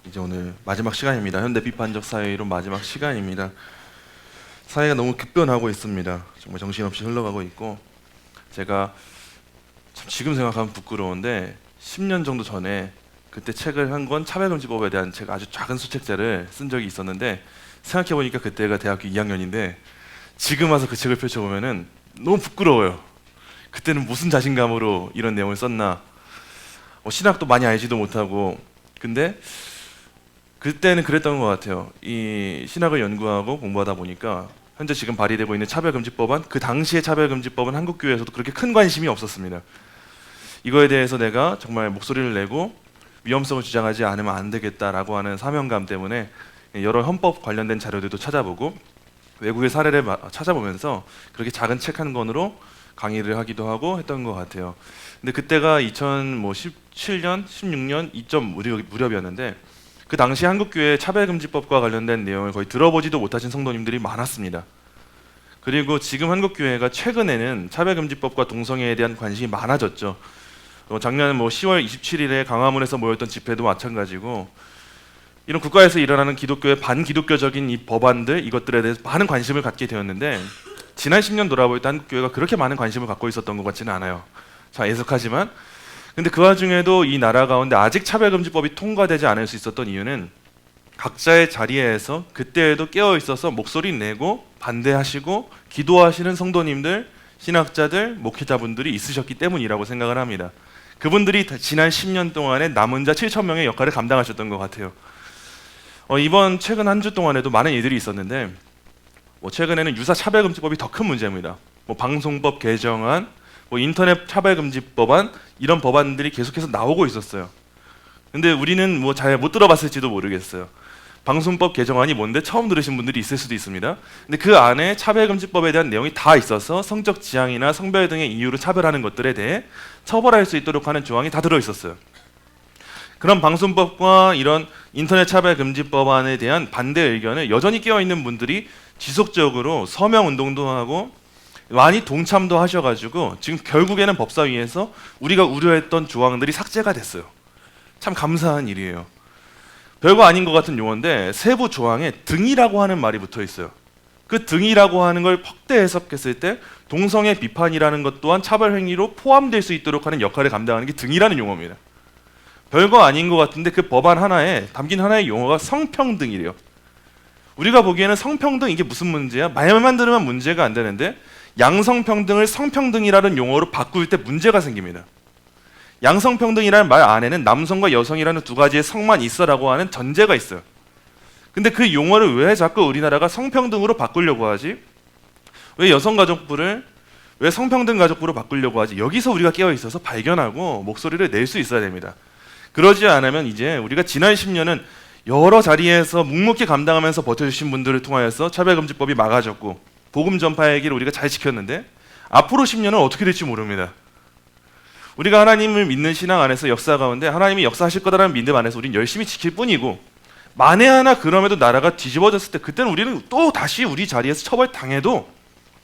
이제 오늘 마지막 시간입니다. 현대 비판적 사회이론 마지막 시간입니다. 사회가 너무 급변하고 있습니다. 정말 정신없이 흘러가고 있고, 제가 참 지금 생각하면 부끄러운데 10년 정도 전에 그때 책을 한 권 차별금지법에 대한 책 아주 작은 수책자를 쓴 적이 있었는데, 생각해보니까 그때가 대학교 2학년인데 지금 와서 그 책을 펼쳐보면은 너무 부끄러워요. 그때는 무슨 자신감으로 이런 내용을 썼나. 신학도 많이 알지도 못하고. 근데 그때는 그랬던 것 같아요. 이 신학을 연구하고 공부하다 보니까 현재 지금 발의되고 있는 차별금지법안, 그 당시의 차별금지법은 한국교회에서도 그렇게 큰 관심이 없었습니다. 이거에 대해서 내가 정말 목소리를 내고 위험성을 주장하지 않으면 안 되겠다라고 하는 사명감 때문에 여러 헌법 관련된 자료들도 찾아보고 외국의 사례를 찾아보면서 그렇게 작은 책 한 권으로 강의를 하기도 하고 했던 것 같아요. 근데 그때가 2017년, 16년 이점 무렵이었는데, 그 당시 한국교회 차별금지법과 관련된 내용을 거의 들어보지도 못하신 성도님들이 많았습니다. 그리고 지금 한국교회가 최근에는 차별금지법과 동성애에 대한 관심이 많아졌죠. 작년 10월 27일에 광화문에서 모였던 집회도 마찬가지고, 이런 국가에서 일어나는 기독교의 반기독교적인 이 법안들, 이것들에 대해서 많은 관심을 갖게 되었는데, 지난 10년 돌아볼 때 한국교회가 그렇게 많은 관심을 갖고 있었던 것 같지는 않아요. 자, 애석하지만, 근데 그 와중에도 이 나라 가운데 아직 차별금지법이 통과되지 않을 수 있었던 이유는 각자의 자리에서 그때에도 깨어 있어서 목소리 내고 반대하시고 기도하시는 성도님들, 신학자들, 목회자분들이 있으셨기 때문이라고 생각을 합니다. 그분들이 지난 10년 동안에 남은 자 7천 명의 역할을 감당하셨던 것 같아요. 이번 최근 한 주 동안에도 많은 일들이 있었는데, 최근에는 유사 차별금지법이 더 큰 문제입니다. 방송법 개정안, 인터넷 차별금지법안, 이런 법안들이 계속해서 나오고 있었어요. 근데 우리는 잘 못 들어봤을지도 모르겠어요. 방송법 개정안이 뭔데 처음 들으신 분들이 있을 수도 있습니다. 근데 그 안에 차별금지법에 대한 내용이 다 있어서 성적 지향이나 성별 등의 이유로 차별하는 것들에 대해 처벌할 수 있도록 하는 조항이 다 들어있었어요. 그런 방송법과 이런 인터넷 차별금지법안에 대한 반대 의견을 여전히 깨어있는 분들이 지속적으로 서명운동도 하고 많이 동참도 하셔가지고 지금 결국에는 법사위에서 우리가 우려했던 조항들이 삭제가 됐어요. 참 감사한 일이에요. 별거 아닌 것 같은 용어인데 세부 조항에 등이라고 하는 말이 붙어 있어요. 그 등이라고 하는 걸 확대 해석했을 때 동성애 비판이라는 것 또한 차별 행위로 포함될 수 있도록 하는 역할을 감당하는 게 등이라는 용어입니다. 별거 아닌 것 같은데 그 법안 하나에 담긴 하나의 용어가 성평등이래요. 우리가 보기에는 성평등 이게 무슨 문제야? 말만 들으면 문제가 안 되는데 양성평등을 성평등이라는 용어로 바꿀 때 문제가 생깁니다. 양성평등이라는 말 안에는 남성과 여성이라는 두 가지의 성만 있어라고 하는 전제가 있어요. 근데 그 용어를 왜 자꾸 우리나라가 성평등으로 바꾸려고 하지? 왜 여성가족부를 왜 성평등 가족부로 바꾸려고 하지? 여기서 우리가 깨어있어서 발견하고 목소리를 낼 수 있어야 됩니다. 그러지 않으면 이제 우리가 지난 10년은 여러 자리에서 묵묵히 감당하면서 버텨주신 분들을 통하여서 차별금지법이 막아졌고 복음 전파의 길을 우리가 잘 지켰는데 앞으로 10년은 어떻게 될지 모릅니다. 우리가 하나님을 믿는 신앙 안에서 역사 가운데 하나님이 역사하실 거다라는 믿음 안에서 우리는 열심히 지킬 뿐이고, 만에 하나 그럼에도 나라가 뒤집어졌을 때 그때는 우리는 또 다시 우리 자리에서 처벌당해도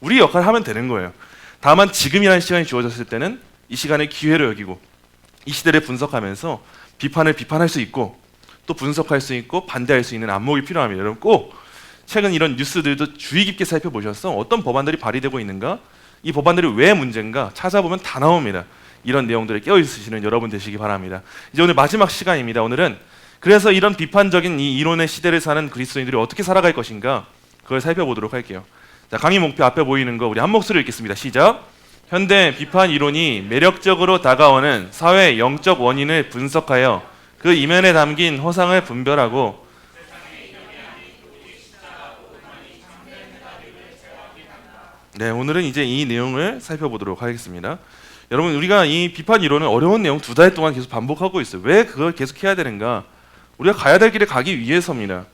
우리 역할을 하면 되는 거예요. 다만 지금이라는 시간이 주어졌을 때는 이 시간을 기회로 여기고 이 시대를 분석하면서 비판할 수 있고 또 분석할 수 있고 반대할 수 있는 안목이 필요합니다. 여러분 꼭 최근 이런 뉴스들도 주의 깊게 살펴보셔서 어떤 법안들이 발의되고 있는가, 이 법안들이 왜 문제인가 찾아보면 다 나옵니다. 이런 내용들에 깨어있으시는 여러분 되시기 바랍니다. 이제 오늘 마지막 시간입니다. 오늘은 그래서 이런 비판적인 이 이론의 시대를 사는 그리스도인들이 어떻게 살아갈 것인가, 그걸 살펴보도록 할게요. 자, 강의 목표 앞에 보이는 거 우리 한 목소리로 읽겠습니다. 시작. 현대 비판 이론이 매력적으로 다가오는 사회의 영적 원인을 분석하여 그 이면에 담긴 허상을 분별하고 오늘은 이제 이 내용을 살펴보도록 하겠습니다. 여러분, 우리가 이 비판 이론은 어려운 내용 2달 동안 계속 반복하고 있어요. 왜 그걸 계속 해야 되는가? 우리가 가야 될 길에 가기 위해서입니다.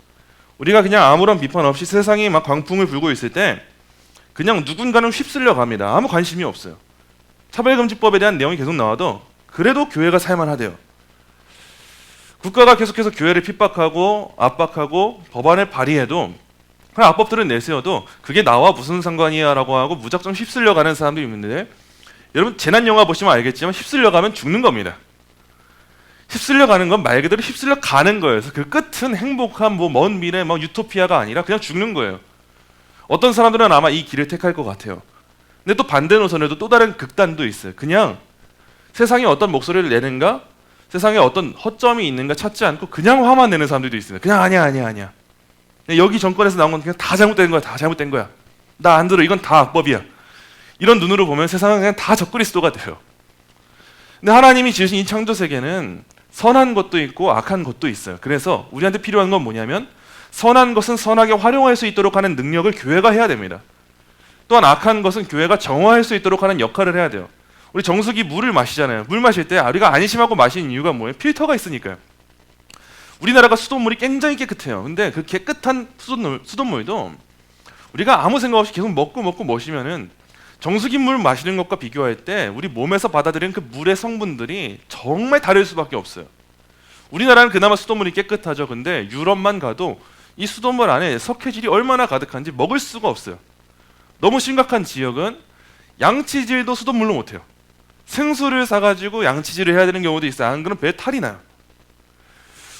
우리가 그냥 아무런 비판 없이 세상이 막 광풍을 불고 있을 때 그냥 누군가는 휩쓸려 갑니다. 아무 관심이 없어요. 차별금지법에 대한 내용이 계속 나와도 그래도 교회가 살만하대요. 국가가 계속해서 교회를 핍박하고 압박하고 법안을 발의해도 그냥 악법들을 내세워도 그게 나와 무슨 상관이야 라고 하고 무작정 휩쓸려 가는 사람들이 있는데, 여러분 재난 영화 보시면 알겠지만 휩쓸려 가면 죽는 겁니다. 휩쓸려 가는 건 말 그대로 휩쓸려 가는 거예요. 그래서 그 끝은 행복한 뭐 먼 미래 뭐 유토피아가 아니라 그냥 죽는 거예요. 어떤 사람들은 아마 이 길을 택할 것 같아요. 근데 또 반대 노선에도 또 다른 극단도 있어요. 그냥 세상에 어떤 목소리를 내는가, 세상에 어떤 허점이 있는가 찾지 않고 그냥 화만 내는 사람들도 있습니다. 그냥 아니야. 여기 정권에서 나온 건 그냥 다 잘못된 거야. 다 잘못된 거야. 나 안 들어. 이건 다 악법이야. 이런 눈으로 보면 세상은 그냥 다 적그리스도가 돼요. 근데 하나님이 지으신 이 창조 세계는 선한 것도 있고 악한 것도 있어요. 그래서 우리한테 필요한 건 뭐냐면 선한 것은 선하게 활용할 수 있도록 하는 능력을 교회가 해야 됩니다. 또한 악한 것은 교회가 정화할 수 있도록 하는 역할을 해야 돼요. 우리 정수기 물을 마시잖아요. 물 마실 때 우리가 안심하고 마시는 이유가 뭐예요? 필터가 있으니까요. 우리나라가 수돗물이 굉장히 깨끗해요. 근데 그 깨끗한 수돗물도 우리가 아무 생각 없이 계속 먹고 마시면은 정수기 물 마시는 것과 비교할 때 우리 몸에서 받아들이는 그 물의 성분들이 정말 다를 수밖에 없어요. 우리나라는 그나마 수돗물이 깨끗하죠. 근데 유럽만 가도 이 수돗물 안에 석회질이 얼마나 가득한지 먹을 수가 없어요. 너무 심각한 지역은 양치질도 수돗물로 못해요. 생수를 사가지고 양치질을 해야 되는 경우도 있어요. 안 그러면 배에 탈이 나요.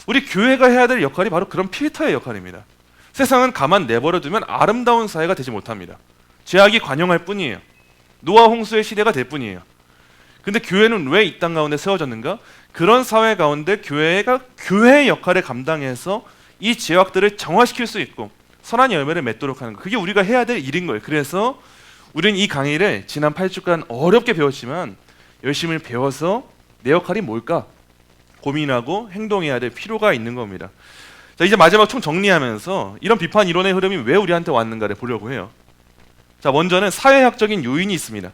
우리 교회가 해야 될 역할이 바로 그런 필터의 역할입니다. 세상은 가만 내버려두면 아름다운 사회가 되지 못합니다. 죄악이 관영할 뿐이에요. 노아 홍수의 시대가 될 뿐이에요. 근데 교회는 왜 이 땅 가운데 세워졌는가? 그런 사회 가운데 교회가 교회의 역할을 감당해서 이 죄악들을 정화시킬 수 있고 선한 열매를 맺도록 하는 거. 그게 우리가 해야 될 일인 거예요. 그래서 우리는 이 강의를 지난 8주간 어렵게 배웠지만 열심히 배워서 내 역할이 뭘까? 고민하고 행동해야 될 필요가 있는 겁니다. 자, 이제 마지막 총 정리하면서 이런 비판 이론의 흐름이 왜 우리한테 왔는가를 보려고 해요. 자, 먼저는 사회학적인 요인이 있습니다.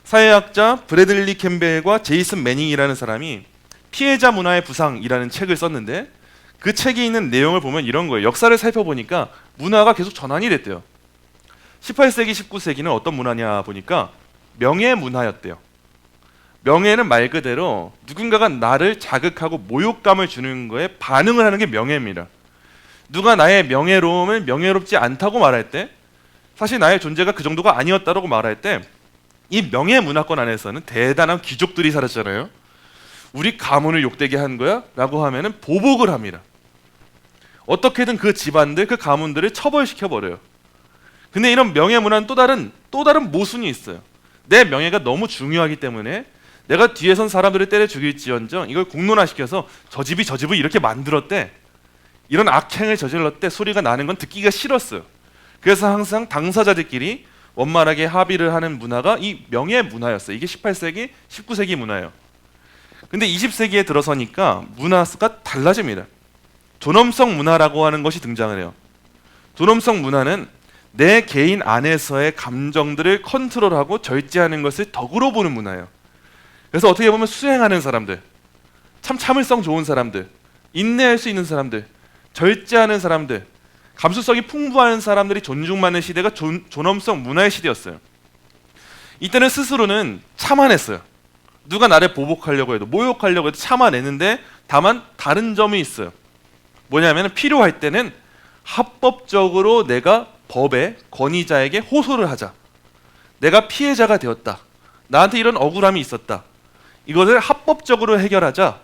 사회학자 브래들리 캠벨과 제이슨 매닝이라는 사람이 피해자 문화의 부상이라는 책을 썼는데 그 책에 있는 내용을 보면 이런 거예요. 역사를 살펴보니까 문화가 계속 전환이 됐대요. 18세기, 19세기는 어떤 문화냐 보니까 명예 문화였대요. 명예는 말 그대로 누군가가 나를 자극하고 모욕감을 주는 거에 반응을 하는 게 명예입니다. 누가 나의 명예로움을 명예롭지 않다고 말할 때 사실 나의 존재가 그 정도가 아니었다고 말할 때 이 명예 문화권 안에서는 대단한 귀족들이 살았잖아요. 우리 가문을 욕되게 한 거야? 라고 하면은 보복을 합니다. 어떻게든 그 집안들, 그 가문들을 처벌시켜버려요. 근데 이런 명예 문화는 또 다른 모순이 있어요. 내 명예가 너무 중요하기 때문에 내가 뒤에 선 사람들을 때려 죽일지언정 이걸 공론화시켜서 저 집이 이렇게 만들었대, 이런 악행을 저질렀대 소리가 나는 건 듣기가 싫었어요. 그래서 항상 당사자들끼리 원만하게 합의를 하는 문화가 이 명예 문화였어요. 이게 18세기, 19세기 문화예요. 근데 20세기에 들어서니까 문화가 달라집니다. 존엄성 문화라고 하는 것이 등장을 해요. 존엄성 문화는 내 개인 안에서의 감정들을 컨트롤하고 절제하는 것을 덕으로 보는 문화예요. 그래서 어떻게 보면 수행하는 사람들, 참 참을성 좋은 사람들, 인내할 수 있는 사람들, 절제하는 사람들, 감수성이 풍부한 사람들이 존중받는 시대가 존엄성 문화의 시대였어요. 이때는 스스로는 참아냈어요. 누가 나를 보복하려고 해도 모욕하려고 해도 참아내는데 다만 다른 점이 있어요. 뭐냐면 필요할 때는 합법적으로 내가 법의 권위자에게 호소를 하자. 내가 피해자가 되었다. 나한테 이런 억울함이 있었다. 이것을 합법적으로 해결하자.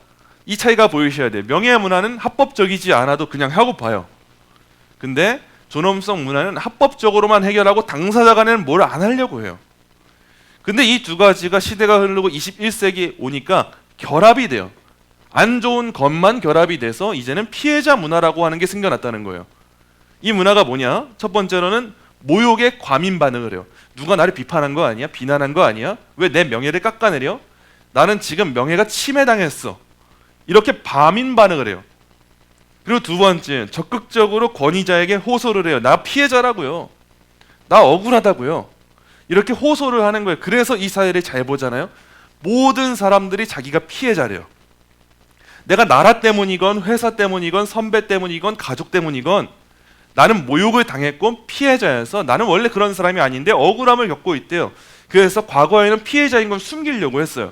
이 차이가 보이셔야 돼요. 명예 문화는 합법적이지 않아도 그냥 하고 봐요. 근데 존엄성 문화는 합법적으로만 해결하고 당사자 간에는 뭘 안 하려고 해요. 근데 이 두 가지가 시대가 흐르고 21세기 오니까 결합이 돼요. 안 좋은 것만 결합이 돼서 이제는 피해자 문화라고 하는 게 생겨났다는 거예요. 이 문화가 뭐냐? 첫 번째로는 모욕에 과민 반응을 해요. 누가 나를 비판한 거 아니야? 비난한 거 아니야? 왜 내 명예를 깎아내려? 나는 지금 명예가 침해당했어. 이렇게 과민 반응을 해요. 그리고 두 번째, 적극적으로 권위자에게 호소를 해요. 나 피해자라고요. 나 억울하다고요. 이렇게 호소를 하는 거예요. 그래서 이 사회를 잘 보잖아요. 모든 사람들이 자기가 피해자래요. 내가 나라 때문이건 회사 때문이건 선배 때문이건 가족 때문이건 나는 모욕을 당했고 피해자여서 나는 원래 그런 사람이 아닌데 억울함을 겪고 있대요. 그래서 과거에는 피해자인 걸 숨기려고 했어요.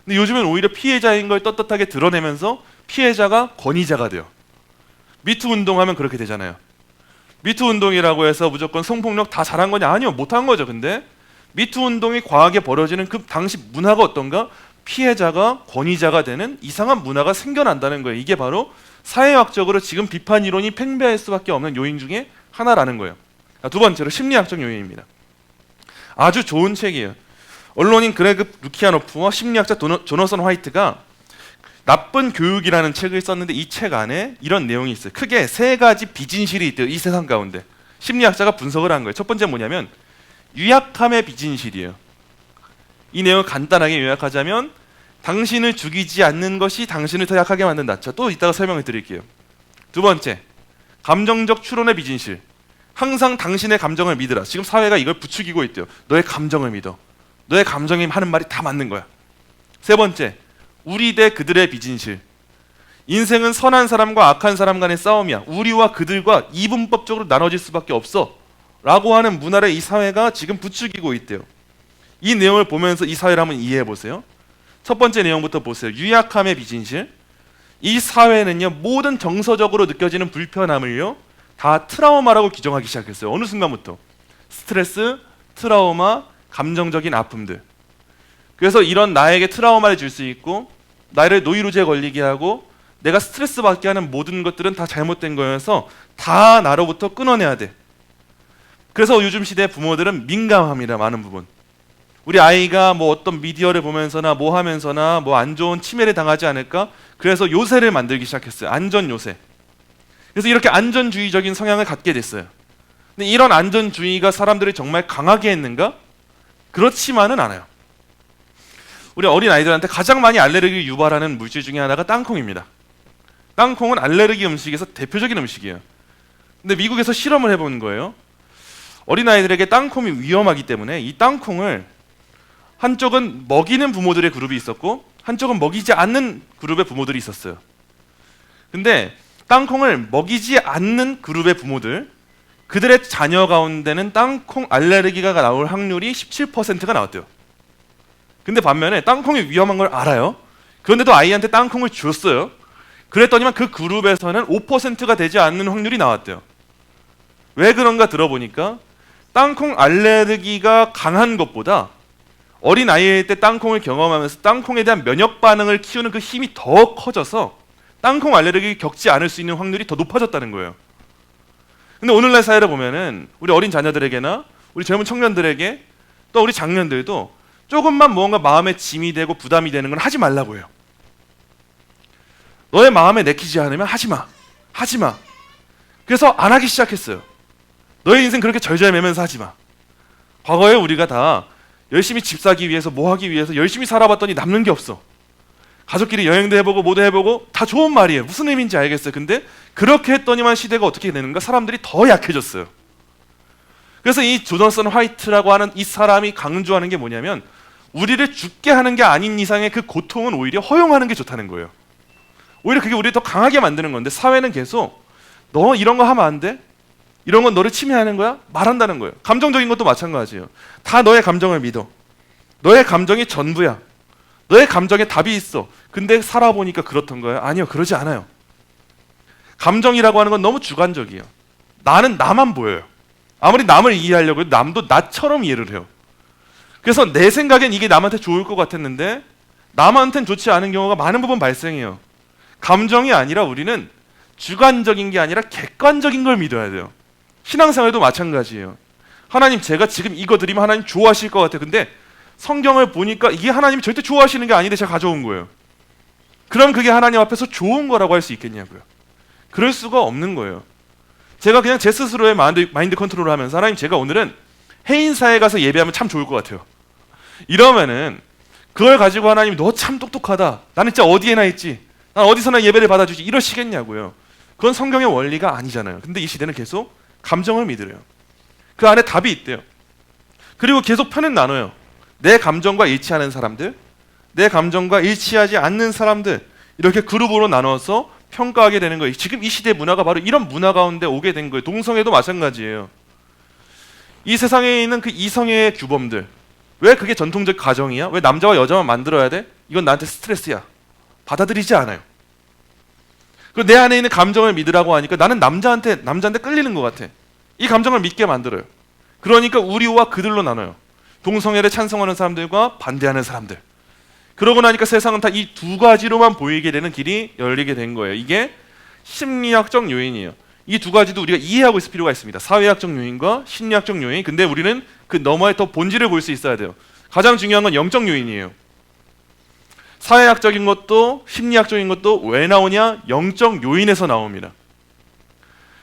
근데 요즘은 오히려 피해자인 걸 떳떳하게 드러내면서 피해자가 권위자가 돼요. 미투 운동하면 그렇게 되잖아요. 미투 운동이라고 해서 무조건 성폭력 다 잘한 거냐? 아니요, 못한 거죠. 근데 미투 운동이 과하게 벌어지는 그 당시 문화가 어떤가? 피해자가 권위자가 되는 이상한 문화가 생겨난다는 거예요. 이게 바로 사회학적으로 지금 비판 이론이 팽배할 수밖에 없는 요인 중에 하나라는 거예요. 두 번째로 심리학적 요인입니다. 아주 좋은 책이에요. 언론인 그레그 루키아노프와 심리학자 조너선 화이트가 나쁜 교육이라는 책을 썼는데 이 책 안에 이런 내용이 있어요. 크게 세 가지 비진실이 있대요. 이 세상 가운데. 심리학자가 분석을 한 거예요. 첫 번째 뭐냐면 유약함의 비진실이에요. 이 내용을 간단하게 요약하자면 당신을 죽이지 않는 것이 당신을 더 약하게 만든다. 자, 또 이따가 설명을 드릴게요. 두 번째, 감정적 추론의 비진실. 항상 당신의 감정을 믿으라. 지금 사회가 이걸 부추기고 있대요. 너의 감정을 믿어. 너의 감정이 하는 말이 다 맞는 거야. 세 번째, 우리 대 그들의 비진실. 인생은 선한 사람과 악한 사람 간의 싸움이야. 우리와 그들과 이분법적으로 나눠질 수밖에 없어. 라고 하는 문화를 이 사회가 지금 부추기고 있대요. 이 내용을 보면서 이 사회를 한번 이해해 보세요. 첫 번째 내용부터 보세요. 유약함의 비진실. 이 사회는요, 모든 정서적으로 느껴지는 불편함을요, 다 트라우마라고 규정하기 시작했어요. 어느 순간부터. 스트레스, 트라우마, 감정적인 아픔들. 그래서 이런 나에게 트라우마를 줄 수 있고 나를 노이로제에 걸리게 하고 내가 스트레스 받게 하는 모든 것들은 다 잘못된 거여서 다 나로부터 끊어내야 돼. 그래서 요즘 시대 부모들은 민감합니다. 많은 부분. 우리 아이가 뭐 어떤 미디어를 보면서나 뭐 하면서나 뭐 안 좋은 침해를 당하지 않을까? 그래서 요새를 만들기 시작했어요. 안전 요새. 그래서 이렇게 안전주의적인 성향을 갖게 됐어요. 근데 이런 안전주의가 사람들을 정말 강하게 했는가? 그렇지만은 않아요. 우리 어린 아이들한테 가장 많이 알레르기를 유발하는 물질 중에 하나가 땅콩입니다. 땅콩은 알레르기 음식에서 대표적인 음식이에요. 근데 미국에서 실험을 해본 거예요. 어린 아이들에게 땅콩이 위험하기 때문에 이 땅콩을 한쪽은 먹이는 부모들의 그룹이 있었고 한쪽은 먹이지 않는 그룹의 부모들이 있었어요. 근데 땅콩을 먹이지 않는 그룹의 부모들, 그들의 자녀 가운데는 땅콩 알레르기가 나올 확률이 17%가 나왔대요. 근데 반면에 땅콩이 위험한 걸 알아요. 그런데도 아이한테 땅콩을 줬어요. 그랬더니만 그 그룹에서는 5%가 되지 않는 확률이 나왔대요. 왜 그런가 들어보니까 땅콩 알레르기가 강한 것보다 어린 아이일 때 땅콩을 경험하면서 땅콩에 대한 면역 반응을 키우는 그 힘이 더 커져서 땅콩 알레르기를 겪지 않을 수 있는 확률이 더 높아졌다는 거예요. 근데 오늘날 사회를 보면은 우리 어린 자녀들에게나 우리 젊은 청년들에게 또 우리 장년들도 조금만 뭔가 마음에 짐이 되고 부담이 되는 건 하지 말라고 해요. 너의 마음에 내키지 않으면 하지 마. 하지 마. 그래서 안 하기 시작했어요. 너의 인생 그렇게 절절매면서 하지 마. 과거에 우리가 다 열심히 집 사기 위해서 뭐 하기 위해서 열심히 살아봤더니 남는 게 없어. 가족끼리 여행도 해보고 뭐도 해보고 다 좋은 말이에요. 무슨 의미인지 알겠어요. 근데 그렇게 했더니만 시대가 어떻게 되는가? 사람들이 더 약해졌어요. 그래서 이 조던슨 화이트라고 하는 이 사람이 강조하는 게 뭐냐면 우리를 죽게 하는 게 아닌 이상의 그 고통은 오히려 허용하는 게 좋다는 거예요. 오히려 그게 우리를 더 강하게 만드는 건데 사회는 계속 너 이런 거 하면 안 돼? 이런 건 너를 침해하는 거야? 말한다는 거예요. 감정적인 것도 마찬가지예요. 다 너의 감정을 믿어. 너의 감정이 전부야. 너의 감정에 답이 있어. 근데 살아보니까 그렇던 거예요? 아니요, 그러지 않아요. 감정이라고 하는 건 너무 주관적이에요. 나는 나만 보여요. 아무리 남을 이해하려고 해도 남도 나처럼 이해를 해요. 그래서 내 생각엔 이게 남한테 좋을 것 같았는데 남한테는 좋지 않은 경우가 많은 부분 발생해요. 감정이 아니라 우리는 주관적인 게 아니라 객관적인 걸 믿어야 돼요. 신앙생활도 마찬가지예요. 하나님, 제가 지금 이거 드리면 하나님 좋아하실 것 같아요. 근데 성경을 보니까 이게 하나님이 절대 좋아하시는 게 아닌데 제가 가져온 거예요. 그럼 그게 하나님 앞에서 좋은 거라고 할 수 있겠냐고요. 그럴 수가 없는 거예요. 제가 그냥 제 스스로의 마인드 컨트롤을 하면서 하나님, 제가 오늘은 해인사에 가서 예배하면 참 좋을 것 같아요. 이러면은 그걸 가지고 하나님, 너 참 똑똑하다. 나는 진짜 어디에나 있지. 난 어디서나 예배를 받아주지. 이러시겠냐고요. 그건 성경의 원리가 아니잖아요. 근데 이 시대는 계속 감정을 믿으래요. 그 안에 답이 있대요. 그리고 계속 편은 나눠요. 내 감정과 일치하는 사람들, 내 감정과 일치하지 않는 사람들, 이렇게 그룹으로 나눠서 평가하게 되는 거예요. 지금 이 시대 문화가 바로 이런 문화 가운데 오게 된 거예요. 동성애도 마찬가지예요. 이 세상에 있는 그 이성애의 규범들, 왜 그게 전통적 가정이야? 왜 남자와 여자만 만들어야 돼? 이건 나한테 스트레스야. 받아들이지 않아요. 그리고 내 안에 있는 감정을 믿으라고 하니까 나는 남자한테 끌리는 것 같아. 이 감정을 믿게 만들어요. 그러니까 우리와 그들로 나눠요. 동성애를 찬성하는 사람들과 반대하는 사람들. 그러고 나니까 세상은 다 이 두 가지로만 보이게 되는 길이 열리게 된 거예요. 이게 심리학적 요인이에요. 이 두 가지도 우리가 이해하고 있을 필요가 있습니다. 사회학적 요인과 심리학적 요인. 근데 우리는 그 너머에 더 본질을 볼 수 있어야 돼요. 가장 중요한 건 영적 요인이에요. 사회학적인 것도 심리학적인 것도 왜 나오냐? 영적 요인에서 나옵니다.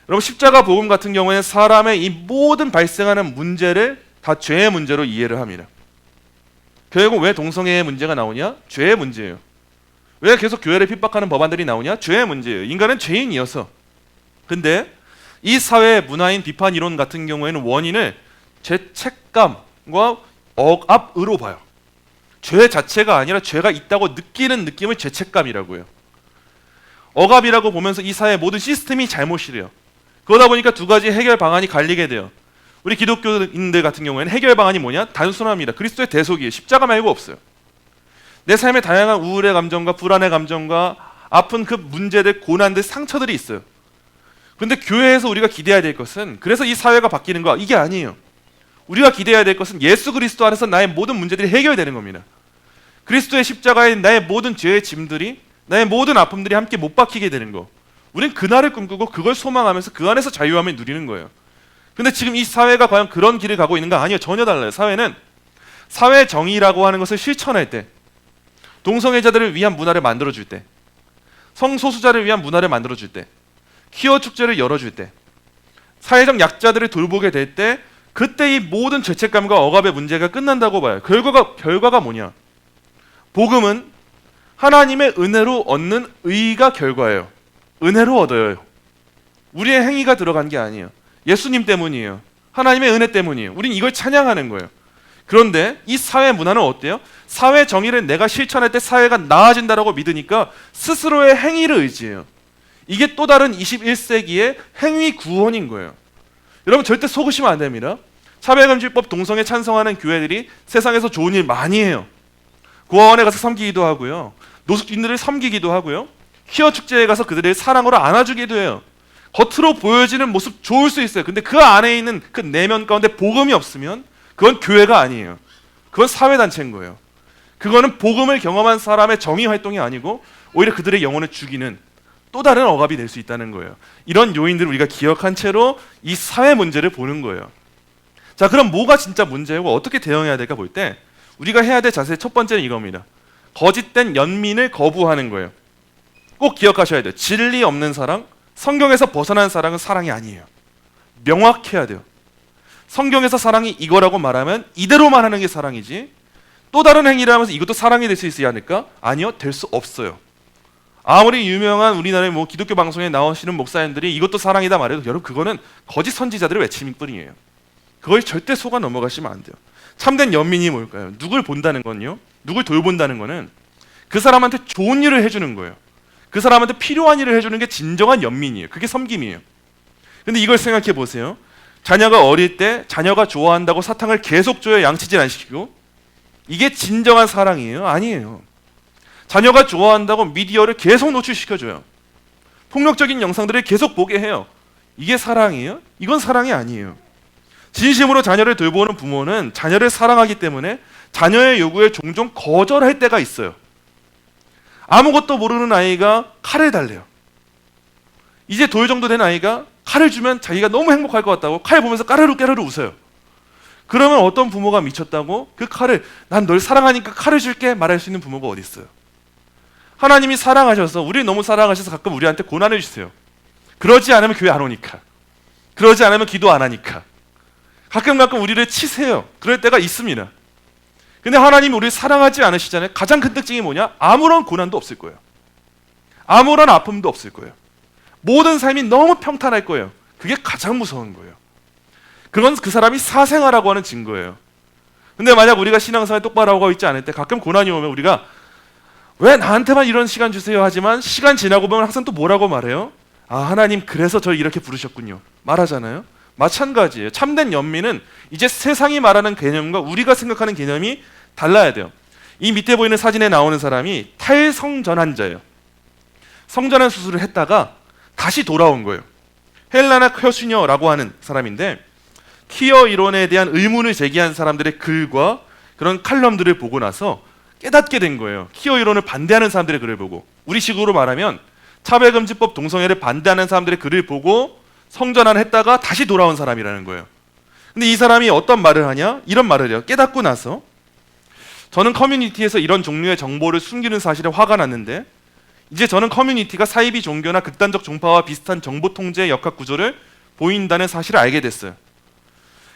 여러분, 십자가 복음 같은 경우에는 사람의 이 모든 발생하는 문제를 다 죄의 문제로 이해를 합니다. 결국 왜 동성애의 문제가 나오냐? 죄의 문제예요. 왜 계속 교회를 핍박하는 법안들이 나오냐? 죄의 문제예요. 인간은 죄인이어서. 근데 이 사회의 문화인 비판 이론 같은 경우에는 원인을 죄책감과 억압으로 봐요. 죄 자체가 아니라 죄가 있다고 느끼는 느낌을 죄책감이라고 해요. 억압이라고 보면서 이 사회의 모든 시스템이 잘못이래요. 그러다 보니까 두 가지 해결 방안이 갈리게 돼요. 우리 기독교인들 같은 경우에는 해결 방안이 뭐냐? 단순합니다. 그리스도의 대속이에요. 십자가 말고 없어요. 내 삶에 다양한 우울의 감정과 불안의 감정과 아픈 그 문제들, 고난들, 상처들이 있어요. 그런데 교회에서 우리가 기대해야 될 것은, 그래서 이 사회가 바뀌는 거 이게 아니에요. 우리가 기대해야 될 것은 예수 그리스도 안에서 나의 모든 문제들이 해결되는 겁니다. 그리스도의 십자가에 나의 모든 죄의 짐들이, 나의 모든 아픔들이 함께 못 박히게 되는 거. 우린 그날을 꿈꾸고 그걸 소망하면서 그 안에서 자유함을 누리는 거예요. 근데 지금 이 사회가 과연 그런 길을 가고 있는가? 아니요, 전혀 달라요. 사회는 사회 정의라고 하는 것을 실천할 때, 동성애자들을 위한 문화를 만들어줄 때, 성소수자를 위한 문화를 만들어줄 때, 퀴어 축제를 열어줄 때, 사회적 약자들을 돌보게 될 때, 그때 이 모든 죄책감과 억압의 문제가 끝난다고 봐요. 결과가 뭐냐? 복음은 하나님의 은혜로 얻는 의가 결과예요. 은혜로 얻어요. 우리의 행위가 들어간 게 아니에요. 예수님 때문이에요. 하나님의 은혜 때문이에요. 우린 이걸 찬양하는 거예요. 그런데 이 사회 문화는 어때요? 사회 정의를 내가 실천할 때 사회가 나아진다라고 믿으니까 스스로의 행위를 의지해요. 이게 또 다른 21세기의 행위 구원인 거예요. 여러분, 절대 속으시면 안 됩니다. 차별금지법 동성애 찬성하는 교회들이 세상에서 좋은 일 많이 해요. 고아원에 가서 섬기기도 하고요. 노숙인들을 섬기기도 하고요. 퀴어 축제에 가서 그들을 사랑으로 안아주기도 해요. 겉으로 보여지는 모습 좋을 수 있어요. 근데 그 안에 있는 그 내면 가운데 복음이 없으면 그건 교회가 아니에요. 그건 사회단체인 거예요. 그거는 복음을 경험한 사람의 정의 활동이 아니고 오히려 그들의 영혼을 죽이는 또 다른 억압이 될 수 있다는 거예요. 이런 요인들을 우리가 기억한 채로 이 사회 문제를 보는 거예요. 자, 그럼 뭐가 진짜 문제고 어떻게 대응해야 될까 볼 때 우리가 해야 될 자세 첫 번째는 이겁니다. 거짓된 연민을 거부하는 거예요. 꼭 기억하셔야 돼요. 진리 없는 사랑, 성경에서 벗어난 사랑은 사랑이 아니에요. 명확해야 돼요. 성경에서 사랑이 이거라고 말하면 이대로만 하는 게 사랑이지, 또 다른 행위를 하면서 이것도 사랑이 될 수 있지 않을까? 아니요, 될 수 없어요. 아무리 유명한 우리나라의 기독교 방송에 나오시는 목사님들이 이것도 사랑이다 말해도 여러분, 그거는 거짓 선지자들의 외침일 뿐이에요. 그걸 절대 속아 넘어가시면 안 돼요. 참된 연민이 뭘까요? 누굴 본다는 건요, 누굴 돌본다는 거는 그 사람한테 좋은 일을 해주는 거예요. 그 사람한테 필요한 일을 해주는 게 진정한 연민이에요. 그게 섬김이에요. 근데 이걸 생각해 보세요. 자녀가 어릴 때 자녀가 좋아한다고 사탕을 계속 줘야 양치질 안 시키고, 이게 진정한 사랑이에요? 아니에요. 자녀가 좋아한다고 미디어를 계속 노출시켜줘요. 폭력적인 영상들을 계속 보게 해요. 이게 사랑이에요? 이건 사랑이 아니에요. 진심으로 자녀를 돌보는 부모는 자녀를 사랑하기 때문에 자녀의 요구에 종종 거절할 때가 있어요. 아무것도 모르는 아이가 칼을 달래요. 이제 돌 정도 된 아이가 칼을 주면 자기가 너무 행복할 것 같다고 칼 보면서 까르르 까르르 웃어요. 그러면 어떤 부모가 미쳤다고 그 칼을, 난 널 사랑하니까 칼을 줄게, 말할 수 있는 부모가 어디 있어요? 하나님이 사랑하셔서, 우리를 너무 사랑하셔서 가끔 우리한테 고난을 주세요. 그러지 않으면 교회 안 오니까, 그러지 않으면 기도 안 하니까, 가끔 우리를 치세요. 그럴 때가 있습니다. 근데 하나님이 우리를 사랑하지 않으시잖아요. 가장 큰 특징이 뭐냐? 아무런 고난도 없을 거예요. 아무런 아픔도 없을 거예요. 모든 삶이 너무 평탄할 거예요. 그게 가장 무서운 거예요. 그건 그 사람이 사생아라고 하는 증거예요. 근데 만약 우리가 신앙생활 똑바로 하고 있지 않을 때 가끔 고난이 오면 우리가 왜 나한테만 이런 시간 주세요 하지만 시간 지나고 보면 항상 또 뭐라고 말해요? 아, 하나님 그래서 저를 이렇게 부르셨군요, 말하잖아요. 마찬가지예요. 참된 연민은 이제 세상이 말하는 개념과 우리가 생각하는 개념이 달라야 돼요. 이 밑에 보이는 사진에 나오는 사람이 탈성전환자예요. 성전환 수술을 했다가 다시 돌아온 거예요. 헬라나 켜슈녀라고 하는 사람인데, 퀴어 이론에 대한 의문을 제기한 사람들의 글과 그런 칼럼들을 보고 나서 깨닫게 된 거예요. 키어 이론을 반대하는 사람들의 글을 보고. 우리식으로 말하면 차별금지법 동성애를 반대하는 사람들의 글을 보고 성전환을 했다가 다시 돌아온 사람이라는 거예요. 근데 이 사람이 어떤 말을 하냐? 이런 말을 해요. 깨닫고 나서 저는 커뮤니티에서 이런 종류의 정보를 숨기는 사실에 화가 났는데 이제 저는 커뮤니티가 사이비 종교나 극단적 종파와 비슷한 정보 통제의 역학 구조를 보인다는 사실을 알게 됐어요.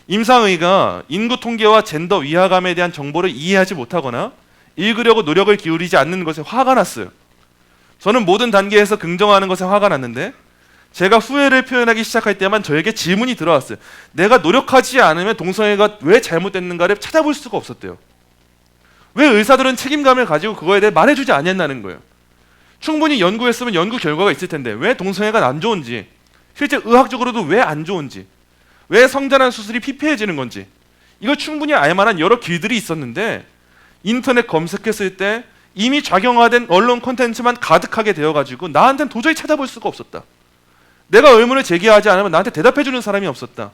임상의가 인구 통계와 젠더 위화감에 대한 정보를 이해하지 못하거나 읽으려고 노력을 기울이지 않는 것에 화가 났어요. 저는 모든 단계에서 긍정하는 것에 화가 났는데 제가 후회를 표현하기 시작할 때만 저에게 질문이 들어왔어요. 내가 노력하지 않으면 동성애가 왜 잘못됐는가를 찾아볼 수가 없었대요. 왜 의사들은 책임감을 가지고 그거에 대해 말해주지 않았냐는 거예요. 충분히 연구했으면 연구 결과가 있을 텐데 왜 동성애가 안 좋은지, 실제 의학적으로도 왜 안 좋은지, 왜 성전환 수술이 피폐해지는 건지 이걸 충분히 알 만한 여러 길들이 있었는데 인터넷 검색했을 때 이미 좌경화된 언론 콘텐츠만 가득하게 되어가지고 나한테는 도저히 찾아볼 수가 없었다. 내가 의문을 제기하지 않으면 나한테 대답해주는 사람이 없었다.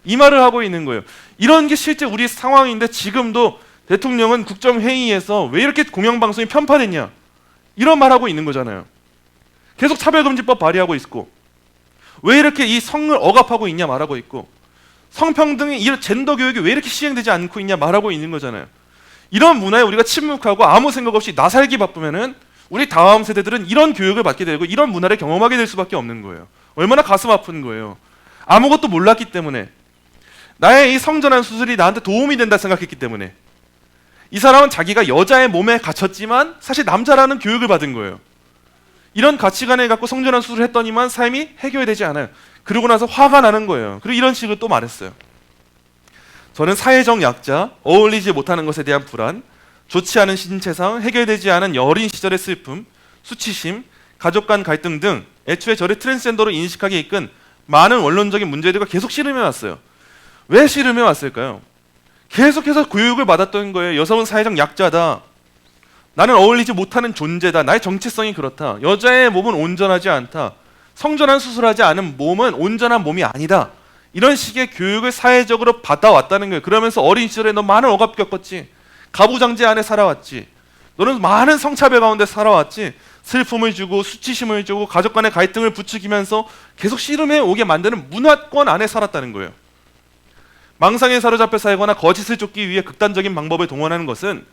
이 말을 하고 있는 거예요. 이런 게 실제 우리 상황인데 지금도 대통령은 국정회의에서 왜 이렇게 공영방송이 편파됐냐 이런 말하고 있는 거잖아요. 계속 차별금지법 발의하고 있고 왜 이렇게 이 성을 억압하고 있냐 말하고 있고 성평등이 이런 젠더 교육이 왜 이렇게 시행되지 않고 있냐 말하고 있는 거잖아요. 이런 문화에 우리가 침묵하고 아무 생각 없이 나 살기 바쁘면은 우리 다음 세대들은 이런 교육을 받게 되고 이런 문화를 경험하게 될 수밖에 없는 거예요. 얼마나 가슴 아픈 거예요. 아무것도 몰랐기 때문에 나의 이 성전환 수술이 나한테 도움이 된다 생각했기 때문에 이 사람은 자기가 여자의 몸에 갇혔지만 사실 남자라는 교육을 받은 거예요. 이런 가치관을 갖고 성전환 수술을 했더니만 삶이 해결되지 않아요. 그러고 나서 화가 나는 거예요. 그리고 이런 식으로 또 말했어요. 저는 사회적 약자, 어울리지 못하는 것에 대한 불안, 좋지 않은 신체상, 해결되지 않은 어린 시절의 슬픔, 수치심, 가족 간 갈등 등 애초에 저를 트랜스젠더로 인식하게 이끈 많은 원론적인 문제들과 계속 씨름해 왔어요. 왜 씨름해 왔을까요? 계속해서 교육을 받았던 거예요. 여성은 사회적 약자다. 나는 어울리지 못하는 존재다. 나의 정체성이 그렇다. 여자의 몸은 온전하지 않다. 성전환 수술하지 않은 몸은 온전한 몸이 아니다. 이런 식의 교육을 사회적으로 받아왔다는 거예요. 그러면서 어린 시절에 너 많은 억압 겪었지. 가부장제 안에 살아왔지. 너는 많은 성차별 가운데 살아왔지. 슬픔을 주고 수치심을 주고 가족 간의 갈등을 부추기면서 계속 씨름해 오게 만드는 문화권 안에 살았다는 거예요. 망상에 사로잡혀 살거나 거짓을 쫓기 위해 극단적인 방법을 동원하는 것은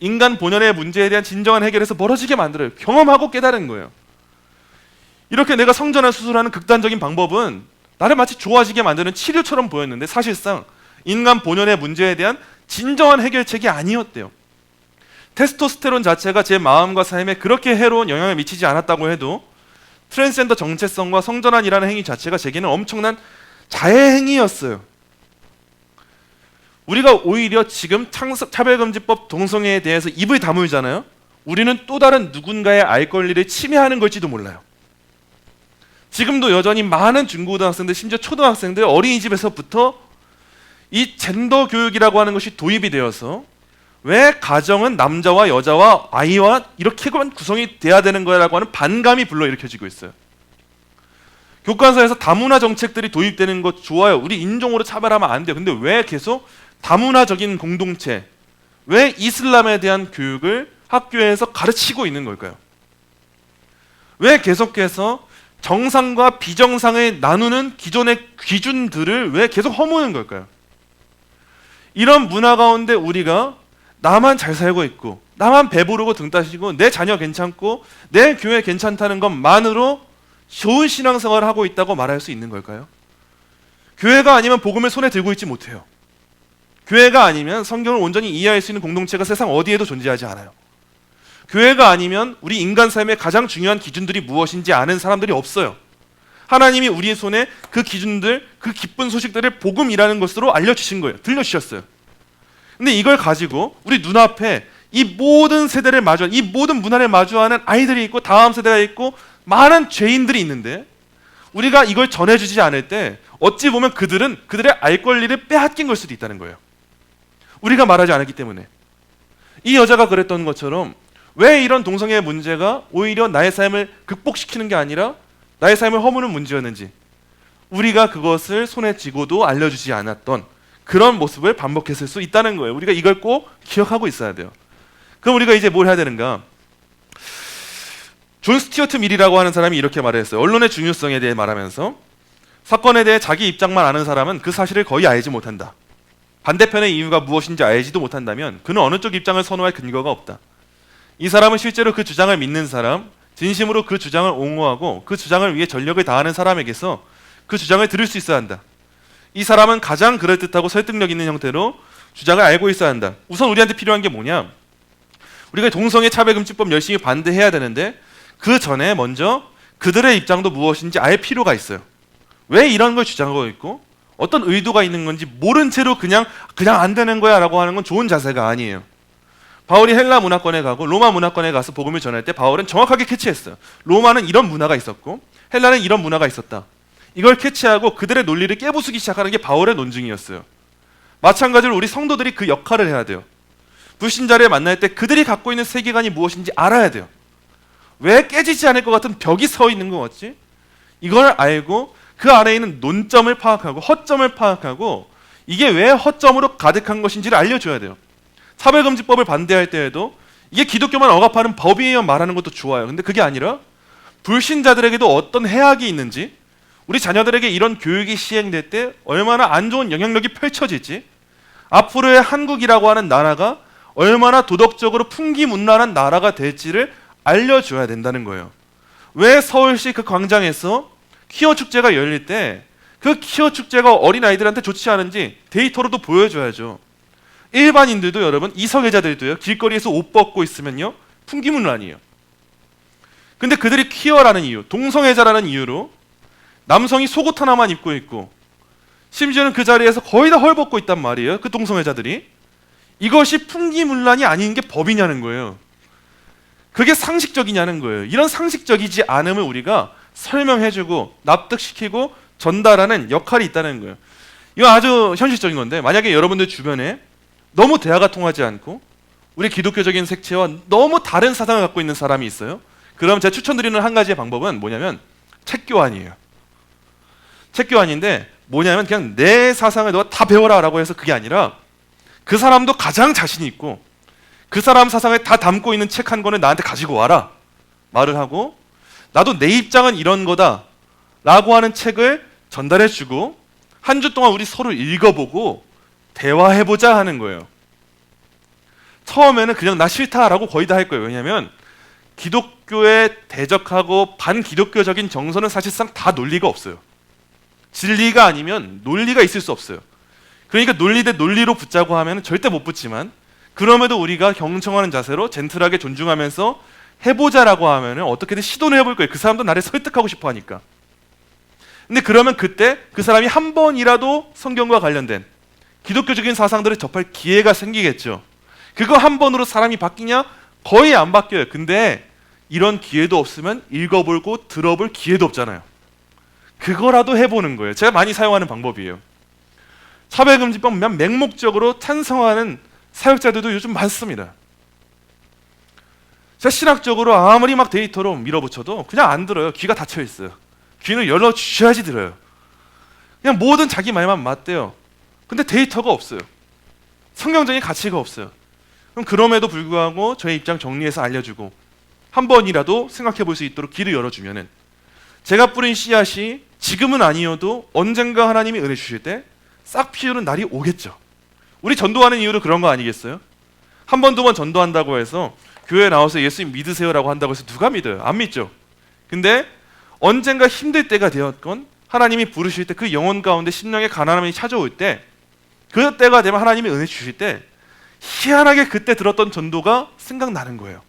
인간 본연의 문제에 대한 진정한 해결에서 멀어지게 만들어요. 경험하고 깨달은 거예요. 이렇게 내가 성전환 수술하는 극단적인 방법은 나를 마치 좋아지게 만드는 치료처럼 보였는데 사실상 인간 본연의 문제에 대한 진정한 해결책이 아니었대요. 테스토스테론 자체가 제 마음과 삶에 그렇게 해로운 영향을 미치지 않았다고 해도 트랜스젠더 정체성과 성전환이라는 행위 자체가 제게는 엄청난 자해 행위였어요. 우리가 오히려 지금 차별금지법 동성애에 대해서 입을 다물잖아요. 우리는 또 다른 누군가의 알 권리를 침해하는 걸지도 몰라요. 지금도 여전히 많은 중고등학생들, 심지어 초등학생들, 어린이집에서부터 이 젠더 교육이라고 하는 것이 도입이 되어서 왜 가정은 남자와 여자와 아이와 이렇게만 구성이 돼야 되는 거라고 하는 반감이 불러일으켜지고 있어요. 교과서에서 다문화 정책들이 도입되는 것 좋아요. 우리 인종으로 차별하면 안 돼요. 근데 왜 계속 다문화적인 공동체, 왜 이슬람에 대한 교육을 학교에서 가르치고 있는 걸까요? 왜 계속해서 정상과 비정상을 나누는 기존의 기준들을 왜 계속 허무는 걸까요? 이런 문화 가운데 우리가 나만 잘 살고 있고 나만 배부르고 등 따시고 내 자녀 괜찮고 내 교회 괜찮다는 것만으로 좋은 신앙생활을 하고 있다고 말할 수 있는 걸까요? 교회가 아니면 복음을 손에 들고 있지 못해요. 교회가 아니면 성경을 온전히 이해할 수 있는 공동체가 세상 어디에도 존재하지 않아요. 교회가 아니면 우리 인간 삶의 가장 중요한 기준들이 무엇인지 아는 사람들이 없어요. 하나님이 우리의 손에 그 기준들, 그 기쁜 소식들을 복음이라는 것으로 알려주신 거예요. 들려주셨어요. 근데 이걸 가지고 우리 눈앞에 이 모든 세대를 마주하는, 이 모든 문화를 마주하는 아이들이 있고 다음 세대가 있고 많은 죄인들이 있는데 우리가 이걸 전해주지 않을 때 어찌 보면 그들은 그들의 알 권리를 빼앗긴 걸 수도 있다는 거예요. 우리가 말하지 않았기 때문에. 이 여자가 그랬던 것처럼 왜 이런 동성애의 문제가 오히려 나의 삶을 극복시키는 게 아니라 나의 삶을 허무는 문제였는지 우리가 그것을 손에 쥐고도 알려주지 않았던 그런 모습을 반복했을 수 있다는 거예요. 우리가 이걸 꼭 기억하고 있어야 돼요. 그럼 우리가 이제 뭘 해야 되는가? 존 스튜어트 밀이라고 하는 사람이 이렇게 말했어요. 언론의 중요성에 대해 말하면서 사건에 대해 자기 입장만 아는 사람은 그 사실을 거의 알지 못한다. 반대편의 이유가 무엇인지 알지도 못한다면 그는 어느 쪽 입장을 선호할 근거가 없다. 이 사람은 실제로 그 주장을 믿는 사람, 진심으로 그 주장을 옹호하고 그 주장을 위해 전력을 다하는 사람에게서 그 주장을 들을 수 있어야 한다. 이 사람은 가장 그럴듯하고 설득력 있는 형태로 주장을 알고 있어야 한다. 우선 우리한테 필요한 게 뭐냐? 우리가 동성애 차별금지법 열심히 반대해야 되는데 그 전에 먼저 그들의 입장도 무엇인지 알 필요가 있어요. 왜 이런 걸 주장하고 있고 어떤 의도가 있는 건지 모른 채로 그냥 안 되는 거야 라고 하는 건 좋은 자세가 아니에요. 바울이 헬라 문화권에 가고 로마 문화권에 가서 복음을 전할 때 바울은 정확하게 캐치했어요. 로마는 이런 문화가 있었고 헬라는 이런 문화가 있었다. 이걸 캐치하고 그들의 논리를 깨부수기 시작하는 게 바울의 논증이었어요. 마찬가지로 우리 성도들이 그 역할을 해야 돼요. 불신자를 만날 때 그들이 갖고 있는 세계관이 무엇인지 알아야 돼요. 왜 깨지지 않을 것 같은 벽이 서 있는 것 같지? 이걸 알고 그 안에 있는 논점을 파악하고 허점을 파악하고 이게 왜 허점으로 가득한 것인지를 알려줘야 돼요. 차별금지법을 반대할 때에도 이게 기독교만 억압하는 법이에요 말하는 것도 좋아요. 근데 그게 아니라 불신자들에게도 어떤 해악이 있는지, 우리 자녀들에게 이런 교육이 시행될 때 얼마나 안 좋은 영향력이 펼쳐질지, 앞으로의 한국이라고 하는 나라가 얼마나 도덕적으로 풍기문란한 나라가 될지를 알려줘야 된다는 거예요. 왜 서울시 그 광장에서 퀴어 축제가 열릴 때 그 퀴어 축제가 어린아이들한테 좋지 않은지 데이터로도 보여줘야죠. 일반인들도 여러분, 이성애자들도요, 길거리에서 옷 벗고 있으면요 풍기문란이에요. 근데 그들이 퀴어라는 이유, 동성애자라는 이유로 남성이 속옷 하나만 입고 있고 심지어는 그 자리에서 거의 다 헐벗고 있단 말이에요. 그 동성애자들이. 이것이 풍기문란이 아닌 게 법이냐는 거예요. 그게 상식적이냐는 거예요. 이런 상식적이지 않음을 우리가 설명해주고 납득시키고 전달하는 역할이 있다는 거예요. 이거 아주 현실적인 건데, 만약에 여러분들 주변에 너무 대화가 통하지 않고 우리 기독교적인 색채와 너무 다른 사상을 갖고 있는 사람이 있어요. 그럼 제가 추천드리는 한 가지의 방법은 뭐냐면 책교환이에요. 책교환인데 뭐냐면 그냥 내 사상을 너가 다 배워라 라고 해서 그게 아니라 그 사람도 가장 자신 있고 그 사람 사상을 다 담고 있는 책 한 권을 나한테 가지고 와라 말을 하고, 나도 내 입장은 이런 거다 라고 하는 책을 전달해주고 한 주 동안 우리 서로 읽어보고 대화해보자 하는 거예요. 처음에는 그냥 나 싫다라고 거의 다 할 거예요. 왜냐하면 기독교에 대적하고 반기독교적인 정서는 사실상 다 논리가 없어요. 진리가 아니면 논리가 있을 수 없어요. 그러니까 논리 대 논리로 붙자고 하면 절대 못 붙지만, 그럼에도 우리가 경청하는 자세로 젠틀하게 존중하면서 해보자라고 하면 어떻게든 시도는 해볼 거예요. 그 사람도 나를 설득하고 싶어 하니까. 근데 그러면 그때 그 사람이 한 번이라도 성경과 관련된 기독교적인 사상들을 접할 기회가 생기겠죠. 그거 한 번으로 사람이 바뀌냐? 거의 안 바뀌어요. 근데 이런 기회도 없으면 읽어보고 들어볼 기회도 없잖아요. 그거라도 해보는 거예요. 제가 많이 사용하는 방법이에요. 차별금지법만 맹목적으로 찬성하는 사역자들도 요즘 많습니다. 제가 신학적으로 아무리 막 데이터로 밀어붙여도 그냥 안 들어요. 귀가 닫혀 있어요. 귀는 열어주셔야지 들어요. 그냥 뭐든 자기 말만 맞대요. 근데 데이터가 없어요. 성경적인 가치가 없어요. 그럼 그럼에도 불구하고 저의 입장 정리해서 알려주고 한 번이라도 생각해 볼 수 있도록 길을 열어주면은 제가 뿌린 씨앗이 지금은 아니어도 언젠가 하나님이 은혜 주실 때 싹 피우는 날이 오겠죠. 우리 전도하는 이유도 그런 거 아니겠어요? 한 번, 두 번 전도한다고 해서 교회에 나와서 예수님 믿으세요라고 한다고 해서 누가 믿어요? 안 믿죠. 근데 언젠가 힘들 때가 되었건 하나님이 부르실 때 그 영혼 가운데 심령의 가난함이 찾아올 때, 그 때가 되면 하나님이 은혜 주실 때 희한하게 그때 들었던 전도가 생각나는 거예요.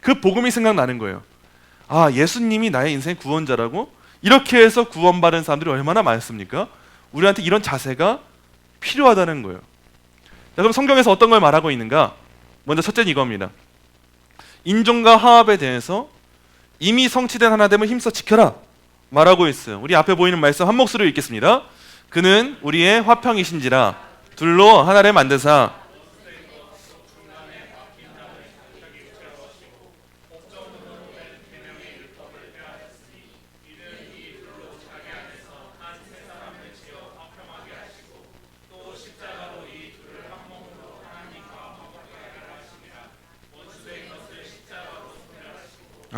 그 복음이 생각나는 거예요. 아, 예수님이 나의 인생 구원자라고? 이렇게 해서 구원받은 사람들이 얼마나 많습니까? 우리한테 이런 자세가 필요하다는 거예요. 자, 그럼 성경에서 어떤 걸 말하고 있는가? 먼저 첫째는 이겁니다. 인종과 화합에 대해서 이미 성취된 하나됨을 힘써 지켜라 말하고 있어요. 우리 앞에 보이는 말씀 한 목소리로 읽겠습니다. 그는 우리의 화평이신지라 둘로 하나를 만드사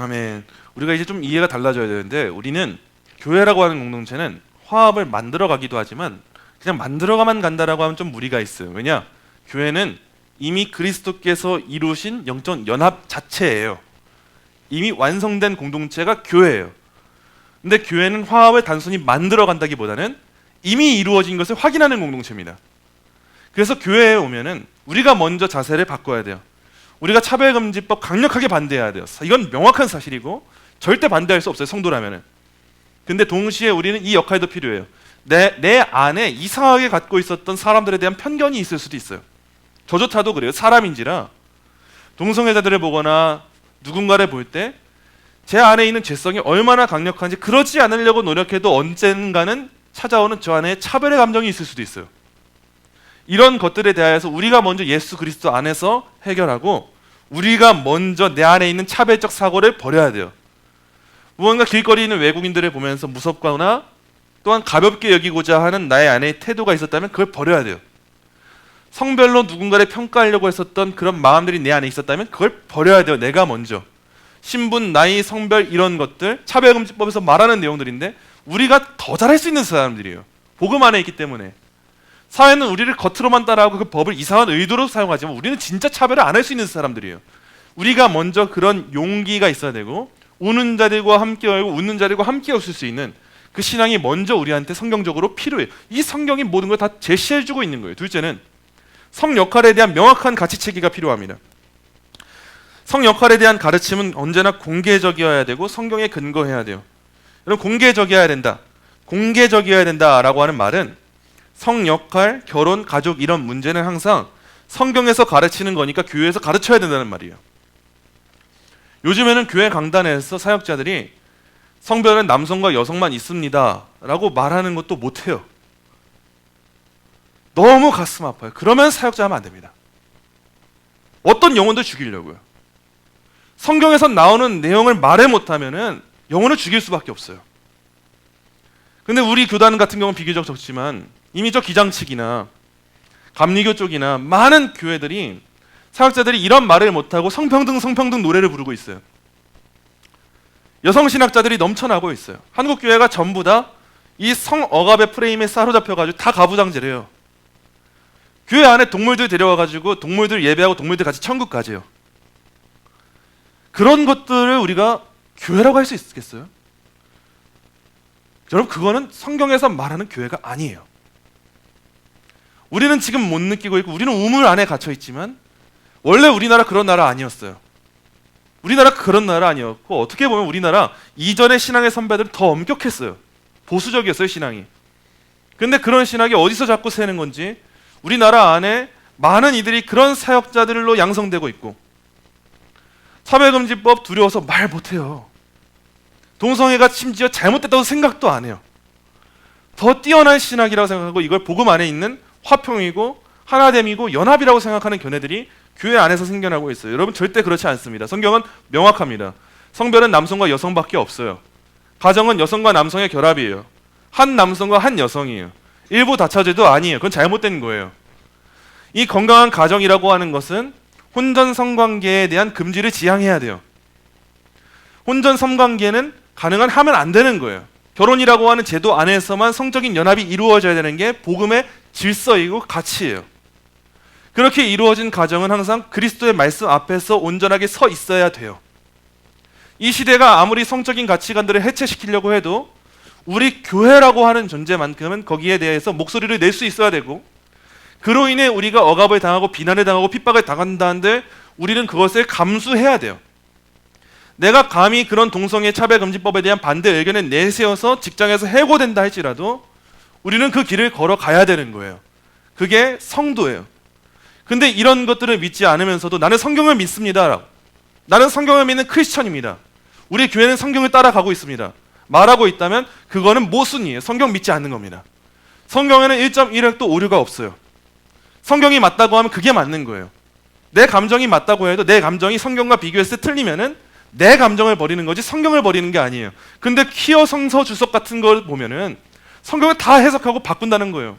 아멘. 우리가 이제 좀 이해가 달라져야 되는데, 우리는 교회라고 하는 공동체는 화합을 만들어 가기도 하지만 그냥 만들어가만 간다라고 하면 좀 무리가 있어요. 왜냐? 교회는 이미 그리스도께서 이루신 영적 연합 자체예요. 이미 완성된 공동체가 교회예요. 근데 교회는 화합을 단순히 만들어 간다기보다는 이미 이루어진 것을 확인하는 공동체입니다. 그래서 교회에 오면은 우리가 먼저 자세를 바꿔야 돼요. 우리가 차별금지법 강력하게 반대해야 돼요. 이건 명확한 사실이고 절대 반대할 수 없어요, 성도라면은. 근데 동시에 우리는 이 역할도 필요해요. 내 안에 이상하게 갖고 있었던 사람들에 대한 편견이 있을 수도 있어요. 저조차도 그래요. 사람인지라 동성애자들을 보거나 누군가를 볼 때 제 안에 있는 죄성이 얼마나 강력한지 그러지 않으려고 노력해도 언젠가는 찾아오는 저 안에 차별의 감정이 있을 수도 있어요. 이런 것들에 대해서 우리가 먼저 예수 그리스도 안에서 해결하고 우리가 먼저 내 안에 있는 차별적 사고를 버려야 돼요. 무언가 길거리에 있는 외국인들을 보면서 무섭거나 또한 가볍게 여기고자 하는 나의 안에 태도가 있었다면 그걸 버려야 돼요. 성별로 누군가를 평가하려고 했었던 그런 마음들이 내 안에 있었다면 그걸 버려야 돼요. 내가 먼저. 신분, 나이, 성별 이런 것들 차별금지법에서 말하는 내용들인데 우리가 더 잘할 수 있는 사람들이에요. 복음 안에 있기 때문에. 사회는 우리를 겉으로만 따라하고 그 법을 이상한 의도로 사용하지만 우리는 진짜 차별을 안 할 수 있는 사람들이에요. 우리가 먼저 그런 용기가 있어야 되고 우는 자들과 함께 울고 웃는 자들과 함께 웃을 수 있는 그 신앙이 먼저 우리한테 성경적으로 필요해요. 이 성경이 모든 걸 다 제시해주고 있는 거예요. 둘째는 성 역할에 대한 명확한 가치체계가 필요합니다. 성 역할에 대한 가르침은 언제나 공개적이어야 되고 성경에 근거해야 돼요. 여러분, 공개적이어야 된다. 공개적이어야 된다라고 하는 말은 성 역할, 결혼, 가족 이런 문제는 항상 성경에서 가르치는 거니까 교회에서 가르쳐야 된다는 말이에요. 요즘에는 교회 강단에서 사역자들이 성별은 남성과 여성만 있습니다 라고 말하는 것도 못해요. 너무 가슴 아파요. 그러면 사역자 하면 안 됩니다. 어떤 영혼도 죽이려고요. 성경에서 나오는 내용을 말을 못하면은 영혼을 죽일 수밖에 없어요. 근데 우리 교단 같은 경우는 비교적 적지만 이미 저 기장 측이나 감리교 쪽이나 많은 교회들이 사역자들이 이런 말을 못하고 성평등 노래를 부르고 있어요. 여성신학자들이 넘쳐나고 있어요. 한국 교회가 전부 다 이 성억압의 프레임에 사로잡혀가지고 다 가부장제래요. 교회 안에 동물들 데려와가지고 동물들 예배하고 동물들 같이 천국 가재요. 그런 것들을 우리가 교회라고 할 수 있겠어요? 여러분, 그거는 성경에서 말하는 교회가 아니에요. 우리는 지금 못 느끼고 있고 우리는 우물 안에 갇혀 있지만 원래 우리나라 그런 나라 아니었어요. 우리나라 그런 나라 아니었고 어떻게 보면 우리나라 이전의 신앙의 선배들은 더 엄격했어요. 보수적이었어요, 신앙이. 근데 그런 신학이 어디서 자꾸 새는 건지 우리나라 안에 많은 이들이 그런 사역자들로 양성되고 있고 차별금지법 두려워서 말 못해요. 동성애가 심지어 잘못됐다고 생각도 안 해요. 더 뛰어난 신학이라고 생각하고 이걸 복음 안에 있는 화평이고 하나됨이고 연합이라고 생각하는 견해들이 교회 안에서 생겨나고 있어요. 여러분, 절대 그렇지 않습니다. 성경은 명확합니다. 성별은 남성과 여성밖에 없어요. 가정은 여성과 남성의 결합이에요. 한 남성과 한 여성이에요. 일부 다처제도 아니에요. 그건 잘못된 거예요. 이 건강한 가정이라고 하는 것은 혼전 성관계에 대한 금지를 지향해야 돼요. 혼전 성관계는 가능한 하면 안 되는 거예요. 결혼이라고 하는 제도 안에서만 성적인 연합이 이루어져야 되는 게 복음의 질서이고 가치예요. 그렇게 이루어진 가정은 항상 그리스도의 말씀 앞에서 온전하게 서 있어야 돼요. 이 시대가 아무리 성적인 가치관들을 해체시키려고 해도 우리 교회라고 하는 존재만큼은 거기에 대해서 목소리를 낼 수 있어야 되고 그로 인해 우리가 억압을 당하고 비난을 당하고 핍박을 당한다는데 우리는 그것을 감수해야 돼요. 내가 감히 그런 동성애 차별금지법에 대한 반대 의견을 내세워서 직장에서 해고된다 할지라도 우리는 그 길을 걸어가야 되는 거예요. 그게 성도예요. 근데 이런 것들을 믿지 않으면서도 나는 성경을 믿습니다. 나는 성경을 믿는 크리스천입니다. 우리 교회는 성경을 따라가고 있습니다. 말하고 있다면 그거는 모순이에요. 성경 믿지 않는 겁니다. 성경에는 1.1획도 오류가 없어요. 성경이 맞다고 하면 그게 맞는 거예요. 내 감정이 맞다고 해도 내 감정이 성경과 비교했을 때 틀리면은 내 감정을 버리는 거지 성경을 버리는 게 아니에요. 근데 퀴어 성서 주석 같은 걸 보면은 성경을 다 해석하고 바꾼다는 거예요.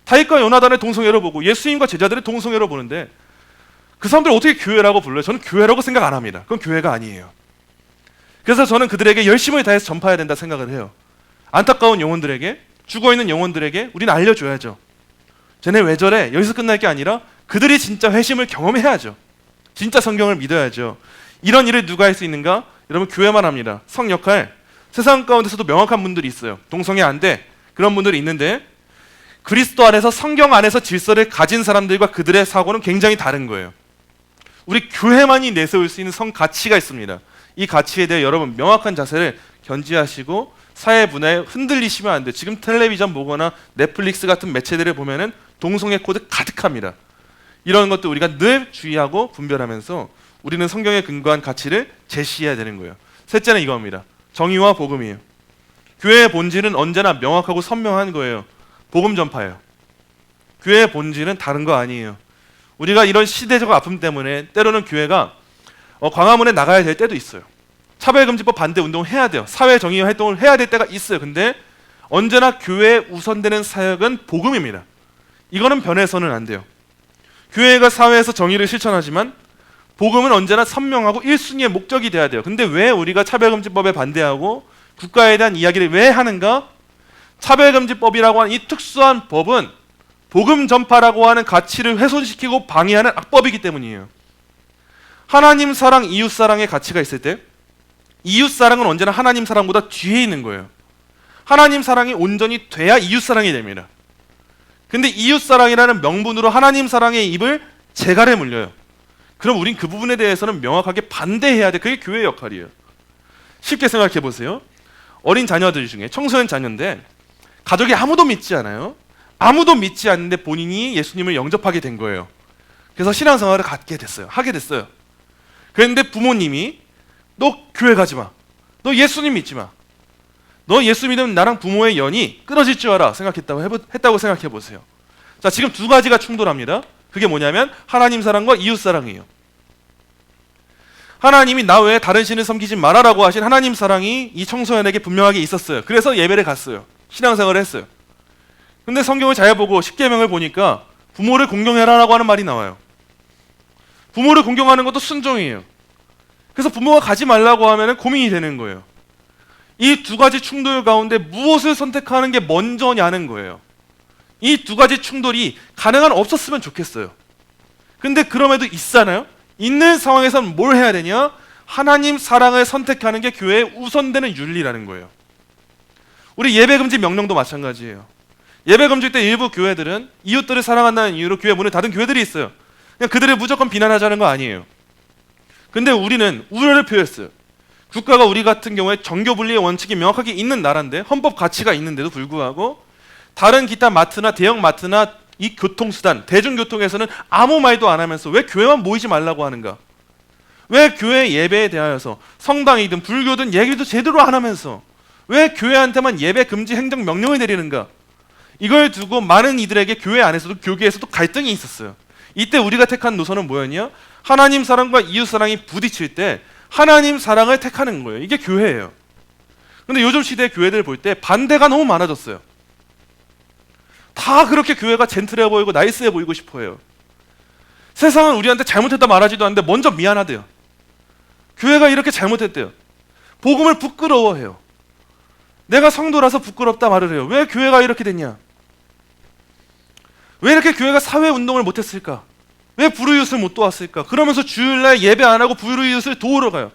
다윗과 요나단의 동성애로 보고 예수님과 제자들의 동성애로 보는데 그 사람들 어떻게 교회라고 불러요? 저는 교회라고 생각 안 합니다. 그건 교회가 아니에요. 그래서 저는 그들에게 열심을 다해서 전파해야 된다 생각을 해요. 안타까운 영혼들에게, 죽어있는 영혼들에게 우리는 알려줘야죠. 쟤네 왜 저래? 여기서 끝날 게 아니라 그들이 진짜 회심을 경험해야죠. 진짜 성경을 믿어야죠. 이런 일을 누가 할 수 있는가? 여러분, 교회만 합니다. 성 역할, 세상 가운데서도 명확한 분들이 있어요. 동성애 안 돼, 그런 분들이 있는데 그리스도 안에서, 성경 안에서 질서를 가진 사람들과 그들의 사고는 굉장히 다른 거예요. 우리 교회만이 내세울 수 있는 성 가치가 있습니다. 이 가치에 대해 여러분 명확한 자세를 견지하시고 사회 문화에 흔들리시면 안 돼요. 지금 텔레비전 보거나 넷플릭스 같은 매체들을 보면은 동성애 코드 가득합니다. 이런 것도 우리가 늘 주의하고 분별하면서 우리는 성경에 근거한 가치를 제시해야 되는 거예요. 셋째는 이겁니다. 정의와 복음이에요. 교회의 본질은 언제나 명확하고 선명한 거예요. 복음 전파예요. 교회의 본질은 다른 거 아니에요. 우리가 이런 시대적 아픔 때문에 때로는 교회가 광화문에 나가야 될 때도 있어요. 차별금지법 반대 운동을 해야 돼요. 사회정의 활동을 해야 될 때가 있어요. 근데 언제나 교회에 우선되는 사역은 복음입니다. 이거는 변해서는 안 돼요. 교회가 사회에서 정의를 실천하지만 복음은 언제나 선명하고 1순위의 목적이 돼야 돼요. 근데 왜 우리가 차별금지법에 반대하고 국가에 대한 이야기를 왜 하는가? 차별금지법이라고 하는 이 특수한 법은 복음 전파라고 하는 가치를 훼손시키고 방해하는 악법이기 때문이에요. 하나님 사랑, 이웃 사랑의 가치가 있을 때 이웃 사랑은 언제나 하나님 사랑보다 뒤에 있는 거예요. 하나님 사랑이 온전히 돼야 이웃 사랑이 됩니다. 근데 이웃 사랑이라는 명분으로 하나님 사랑의 입을 재갈에 물려요. 그럼 우린 그 부분에 대해서는 명확하게 반대해야 돼. 그게 교회의 역할이에요. 쉽게 생각해 보세요. 어린 자녀들 중에, 청소년 자녀인데 가족이 아무도 믿지 않아요. 아무도 믿지 않는데 본인이 예수님을 영접하게 된 거예요. 그래서 신앙생활을 하게 됐어요. 그런데 부모님이 너 교회 가지 마. 너 예수님 믿지 마. 너 예수 믿으면 나랑 부모의 연이 끊어질 줄 알아. 했다고 생각해 보세요. 자, 지금 두 가지가 충돌합니다. 그게 뭐냐면 하나님 사랑과 이웃 사랑이에요. 하나님이 나 외에 다른 신을 섬기지 말아라고 하신 하나님 사랑이 이 청소년에게 분명하게 있었어요. 그래서 예배를 갔어요. 신앙생활을 했어요. 근데 성경을 잘 보고 십계명을 보니까 부모를 공경해라라고 하는 말이 나와요. 부모를 공경하는 것도 순종이에요. 그래서 부모가 가지 말라고 하면 고민이 되는 거예요. 이 두 가지 충돌 가운데 무엇을 선택하는 게 먼저냐는 거예요. 이 두 가지 충돌이 가능한 없었으면 좋겠어요. 근데 그럼에도 있잖아요. 있는 상황에서는 뭘 해야 되냐? 하나님 사랑을 선택하는 게 교회의 우선되는 윤리라는 거예요. 우리 예배금지 명령도 마찬가지예요. 예배금지 때 일부 교회들은 이웃들을 사랑한다는 이유로 교회 문을 닫은 교회들이 있어요. 그냥 그들을 무조건 비난하자는 거 아니에요. 근데 우리는 우려를 표했어요. 국가가 우리 같은 경우에 정교분리의 원칙이 명확하게 있는 나라인데, 헌법 가치가 있는데도 불구하고 다른 기타 마트나 대형 마트나 이 교통수단, 대중교통에서는 아무 말도 안 하면서 왜 교회만 모이지 말라고 하는가? 왜 교회 예배에 대하여서 성당이든 불교든 얘기도 제대로 안 하면서 왜 교회한테만 예배 금지 행정 명령을 내리는가? 이걸 두고 많은 이들에게 교회 안에서도 교계에서도 갈등이 있었어요. 이때 우리가 택한 노선은 뭐였냐? 하나님 사랑과 이웃 사랑이 부딪힐 때 하나님 사랑을 택하는 거예요. 이게 교회예요. 근데 요즘 시대의 교회들 볼 때 반대가 너무 많아졌어요. 다 그렇게 교회가 젠틀해 보이고 나이스해 보이고 싶어해요. 세상은 우리한테 잘못했다 말하지도 않는데 먼저 미안하대요. 교회가 이렇게 잘못했대요. 복음을 부끄러워해요. 내가 성도라서 부끄럽다 말을 해요. 왜 교회가 이렇게 됐냐? 왜 이렇게 교회가 사회운동을 못했을까? 왜 불우이웃을 못 도왔을까? 그러면서 주일날 예배 안 하고 불우이웃을 도우러 가요.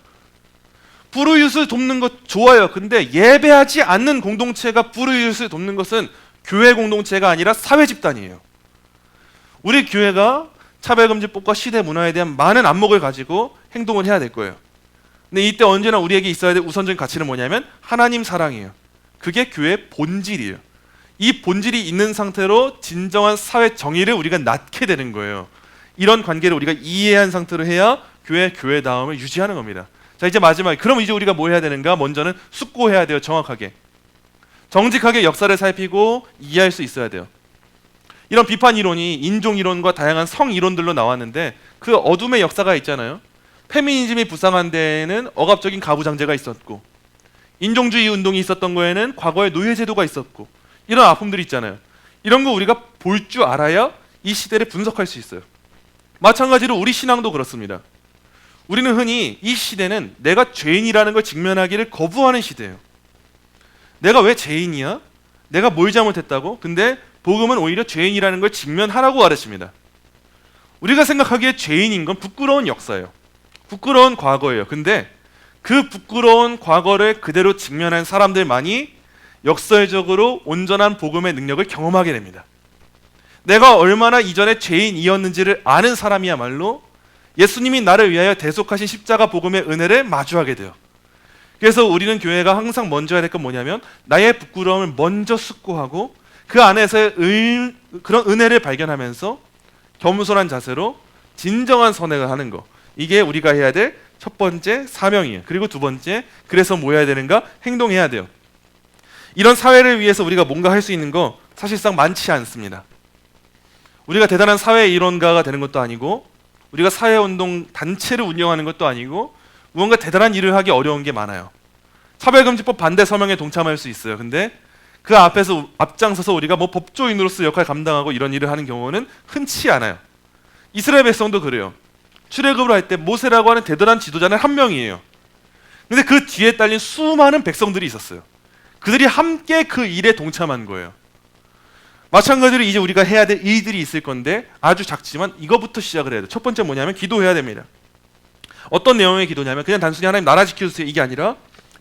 불우이웃을 돕는 것 좋아요. 근데 예배하지 않는 공동체가 불우이웃을 돕는 것은 교회 공동체가 아니라 사회 집단이에요. 우리 교회가 차별금지법과 시대 문화에 대한 많은 안목을 가지고 행동을 해야 될 거예요. 근데 이때 언제나 우리에게 있어야 될 우선적인 가치는 뭐냐면 하나님 사랑이에요. 그게 교회의 본질이에요. 이 본질이 있는 상태로 진정한 사회 정의를 우리가 낳게 되는 거예요. 이런 관계를 우리가 이해한 상태로 해야 교회다움을 유지하는 겁니다. 자, 이제 마지막. 그럼 이제 우리가 뭘 해야 되는가? 먼저는 숙고해야 돼요. 정확하게. 정직하게 역사를 살피고 이해할 수 있어야 돼요. 이런 비판 이론이 인종 이론과 다양한 성 이론들로 나왔는데 그 어둠의 역사가 있잖아요. 페미니즘이 부상한 데에는 억압적인 가부장제가 있었고, 인종주의 운동이 있었던 거에는 과거에 노예제도가 있었고, 이런 아픔들이 있잖아요. 이런 거 우리가 볼 줄 알아야 이 시대를 분석할 수 있어요. 마찬가지로 우리 신앙도 그렇습니다. 우리는 흔히 이 시대는 내가 죄인이라는 걸 직면하기를 거부하는 시대예요. 내가 왜 죄인이야? 내가 뭘 잘못했다고? 근데 복음은 오히려 죄인이라는 걸 직면하라고 가르칩니다. 우리가 생각하기에 죄인인 건 부끄러운 역사예요. 부끄러운 과거예요. 근데 그 부끄러운 과거를 그대로 직면한 사람들만이 역설적으로 온전한 복음의 능력을 경험하게 됩니다. 내가 얼마나 이전에 죄인이었는지를 아는 사람이야말로 예수님이 나를 위하여 대속하신 십자가 복음의 은혜를 마주하게 돼요. 그래서 우리는 교회가 항상 먼저 해야 될 건 뭐냐면 나의 부끄러움을 먼저 숙고하고 그 안에서의 그런 은혜를 발견하면서 겸손한 자세로 진정한 선행을 하는 거. 이게 우리가 해야 될 첫 번째 사명이에요. 그리고 두 번째, 그래서 뭐 해야 되는가? 행동해야 돼요. 이런 사회를 위해서 우리가 뭔가 할 수 있는 거 사실상 많지 않습니다. 우리가 대단한 사회 일원가가 되는 것도 아니고 우리가 사회운동 단체를 운영하는 것도 아니고 무언가 대단한 일을 하기 어려운 게 많아요. 차별금지법 반대 서명에 동참할 수 있어요. 근데 그 앞에서 앞장서서 우리가 뭐 법조인으로서 역할 감당하고 이런 일을 하는 경우는 흔치 않아요. 이스라엘 백성도 그래요. 출애굽을 할 때 모세라고 하는 대단한 지도자는 한 명이에요. 근데 그 뒤에 딸린 수많은 백성들이 있었어요. 그들이 함께 그 일에 동참한 거예요. 마찬가지로 이제 우리가 해야 될 일들이 있을 건데 아주 작지만 이거부터 시작을 해야 돼요. 첫 번째 뭐냐면 기도해야 됩니다. 어떤 내용의 기도냐면 그냥 단순히 하나님 나라 지켜주세요 이게 아니라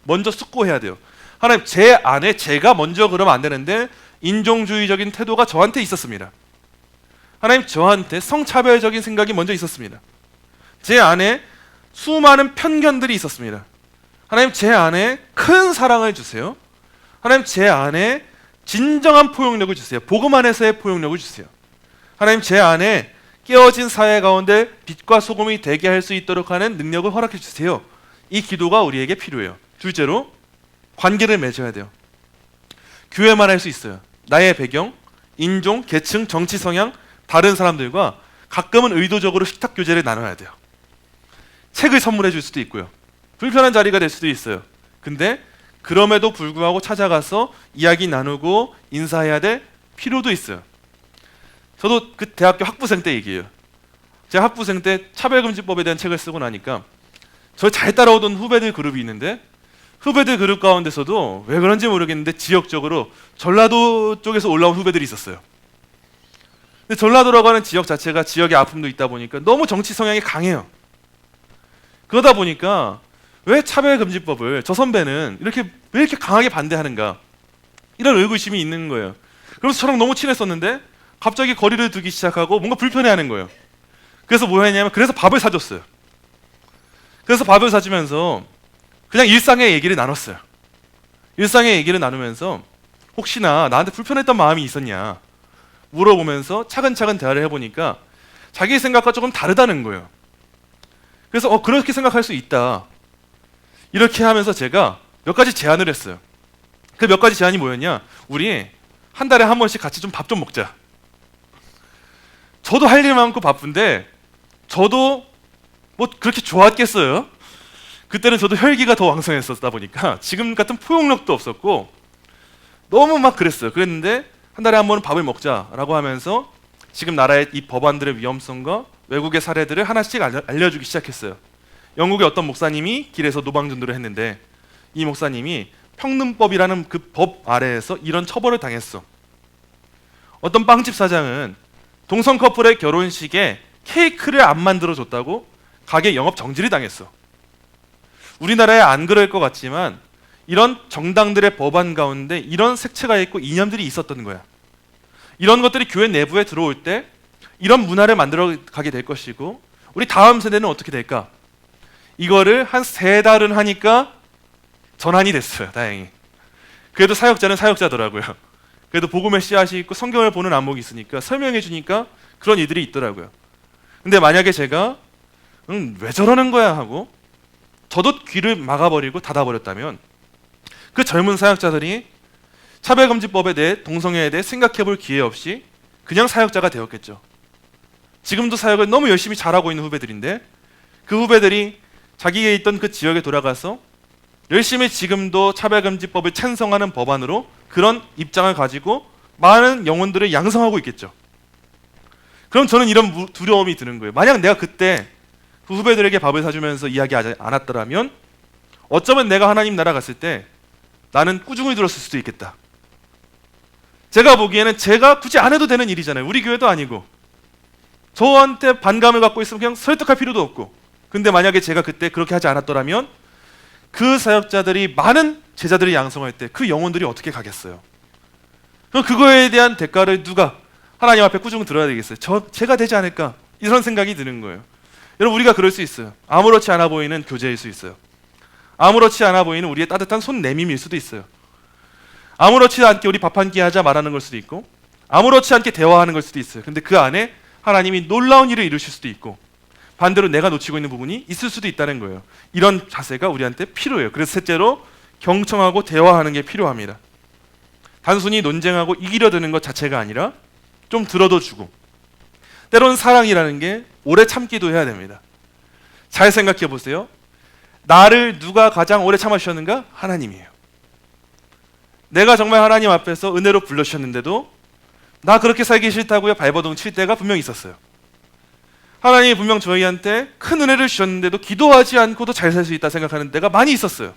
먼저 숙고해야 돼요. 하나님 제 안에 제가 먼저 그러면 안 되는데 인종주의적인 태도가 저한테 있었습니다. 하나님 저한테 성차별적인 생각이 먼저 있었습니다. 제 안에 수많은 편견들이 있었습니다. 하나님 제 안에 큰 사랑을 주세요. 하나님 제 안에 진정한 포용력을 주세요. 복음 안에서의 포용력을 주세요. 하나님 제 안에 깨어진 사회 가운데 빛과 소금이 되게 할 수 있도록 하는 능력을 허락해 주세요. 이 기도가 우리에게 필요해요. 둘째로 관계를 맺어야 돼요. 교회만 할 수 있어요. 나의 배경, 인종, 계층, 정치 성향, 다른 사람들과 가끔은 의도적으로 식탁 교제를 나눠야 돼요. 책을 선물해 줄 수도 있고요. 불편한 자리가 될 수도 있어요. 근데 그럼에도 불구하고 찾아가서 이야기 나누고 인사해야 될 필요도 있어요. 저도 그 대학교 학부생 때 얘기해요. 제가 학부생 때 차별금지법에 대한 책을 쓰고 나니까 저 잘 따라오던 후배들 그룹이 있는데 후배들 그룹 가운데서도 왜 그런지 모르겠는데 지역적으로 전라도 쪽에서 올라온 후배들이 있었어요. 근데 전라도라고 하는 지역 자체가 지역의 아픔도 있다 보니까 너무 정치 성향이 강해요. 그러다 보니까 왜 차별금지법을 저 선배는 왜 이렇게 강하게 반대하는가 이런 의구심이 있는 거예요. 그래서 저랑 너무 친했었는데 갑자기 거리를 두기 시작하고 뭔가 불편해하는 거예요. 그래서 뭐 했냐면 그래서 밥을 사줬어요. 그래서 밥을 사주면서 그냥 일상의 얘기를 나눴어요. 일상의 얘기를 나누면서 혹시나 나한테 불편했던 마음이 있었냐 물어보면서 차근차근 대화를 해보니까 자기 생각과 조금 다르다는 거예요. 그래서 그렇게 생각할 수 있다. 이렇게 하면서 제가 몇 가지 제안을 했어요. 그 몇 가지 제안이 뭐였냐? 우리 한 달에 한 번씩 같이 좀 밥 좀 먹자. 저도 할 일 많고 바쁜데 저도 뭐 그렇게 좋았겠어요? 그때는 저도 혈기가 더 왕성했었다 보니까 지금 같은 포용력도 없었고 너무 막 그랬어요. 그랬는데 한 달에 한 번은 밥을 먹자라고 하면서 지금 나라의 이 법안들의 위험성과 외국의 사례들을 하나씩 알려주기 시작했어요. 영국의 어떤 목사님이 길에서 노방전도를 했는데 이 목사님이 평등법이라는 그 법 아래에서 이런 처벌을 당했어. 어떤 빵집 사장은 동성 커플의 결혼식에 케이크를 안 만들어줬다고 가게 영업 정지를 당했어. 우리나라에 안 그럴 것 같지만 이런 정당들의 법안 가운데 이런 색채가 있고 이념들이 있었던 거야. 이런 것들이 교회 내부에 들어올 때 이런 문화를 만들어 가게 될 것이고 우리 다음 세대는 어떻게 될까? 이거를 한 3달은 하니까 전환이 됐어요. 다행히. 그래도 사역자는 사역자더라고요. 그래도 복음의 씨앗이 있고 성경을 보는 안목이 있으니까 설명해 주니까 그런 일들이 있더라고요. 근데 만약에 제가 왜 저러는 거야 하고 저도 귀를 막아버리고 닫아버렸다면 그 젊은 사역자들이 차별금지법에 대해 동성애에 대해 생각해볼 기회 없이 그냥 사역자가 되었겠죠. 지금도 사역을 너무 열심히 잘하고 있는 후배들인데 그 후배들이 자기에 있던 그 지역에 돌아가서 열심히 지금도 차별금지법을 찬성하는 법안으로 그런 입장을 가지고 많은 영혼들을 양성하고 있겠죠. 그럼 저는 이런 두려움이 드는 거예요. 만약 내가 그때 그 후배들에게 밥을 사주면서 이야기하지 않았더라면 어쩌면 내가 하나님 나라 갔을 때 나는 꾸중을 들었을 수도 있겠다. 제가 보기에는 제가 굳이 안 해도 되는 일이잖아요. 우리 교회도 아니고 저한테 반감을 갖고 있으면 그냥 설득할 필요도 없고, 근데 만약에 제가 그때 그렇게 하지 않았더라면 그 사역자들이 많은 제자들이 양성할 때 그 영혼들이 어떻게 가겠어요? 그럼 그거에 대한 대가를 누가 하나님 앞에 꾸중 들어야 되겠어요? 제가 되지 않을까? 이런 생각이 드는 거예요. 여러분, 우리가 그럴 수 있어요. 아무렇지 않아 보이는 교제일 수 있어요. 아무렇지 않아 보이는 우리의 따뜻한 손 내밈일 수도 있어요. 아무렇지 않게 우리 밥 한 끼 하자 말하는 걸 수도 있고, 아무렇지 않게 대화하는 걸 수도 있어요. 근데 그 안에 하나님이 놀라운 일을 이루실 수도 있고, 반대로 내가 놓치고 있는 부분이 있을 수도 있다는 거예요. 이런 자세가 우리한테 필요해요. 그래서 셋째로 경청하고 대화하는 게 필요합니다. 단순히 논쟁하고 이기려 드는 것 자체가 아니라 좀 들어도 주고, 때로는 사랑이라는 게 오래 참기도 해야 됩니다. 잘 생각해 보세요. 나를 누가 가장 오래 참아주셨는가? 하나님이에요. 내가 정말 하나님 앞에서 은혜로 불러주셨는데도 나 그렇게 살기 싫다고요 발버둥 칠 때가 분명히 있었어요. 하나님이 분명 저희한테 큰 은혜를 주셨는데도 기도하지 않고도 잘 살 수 있다 생각하는 때가 많이 있었어요.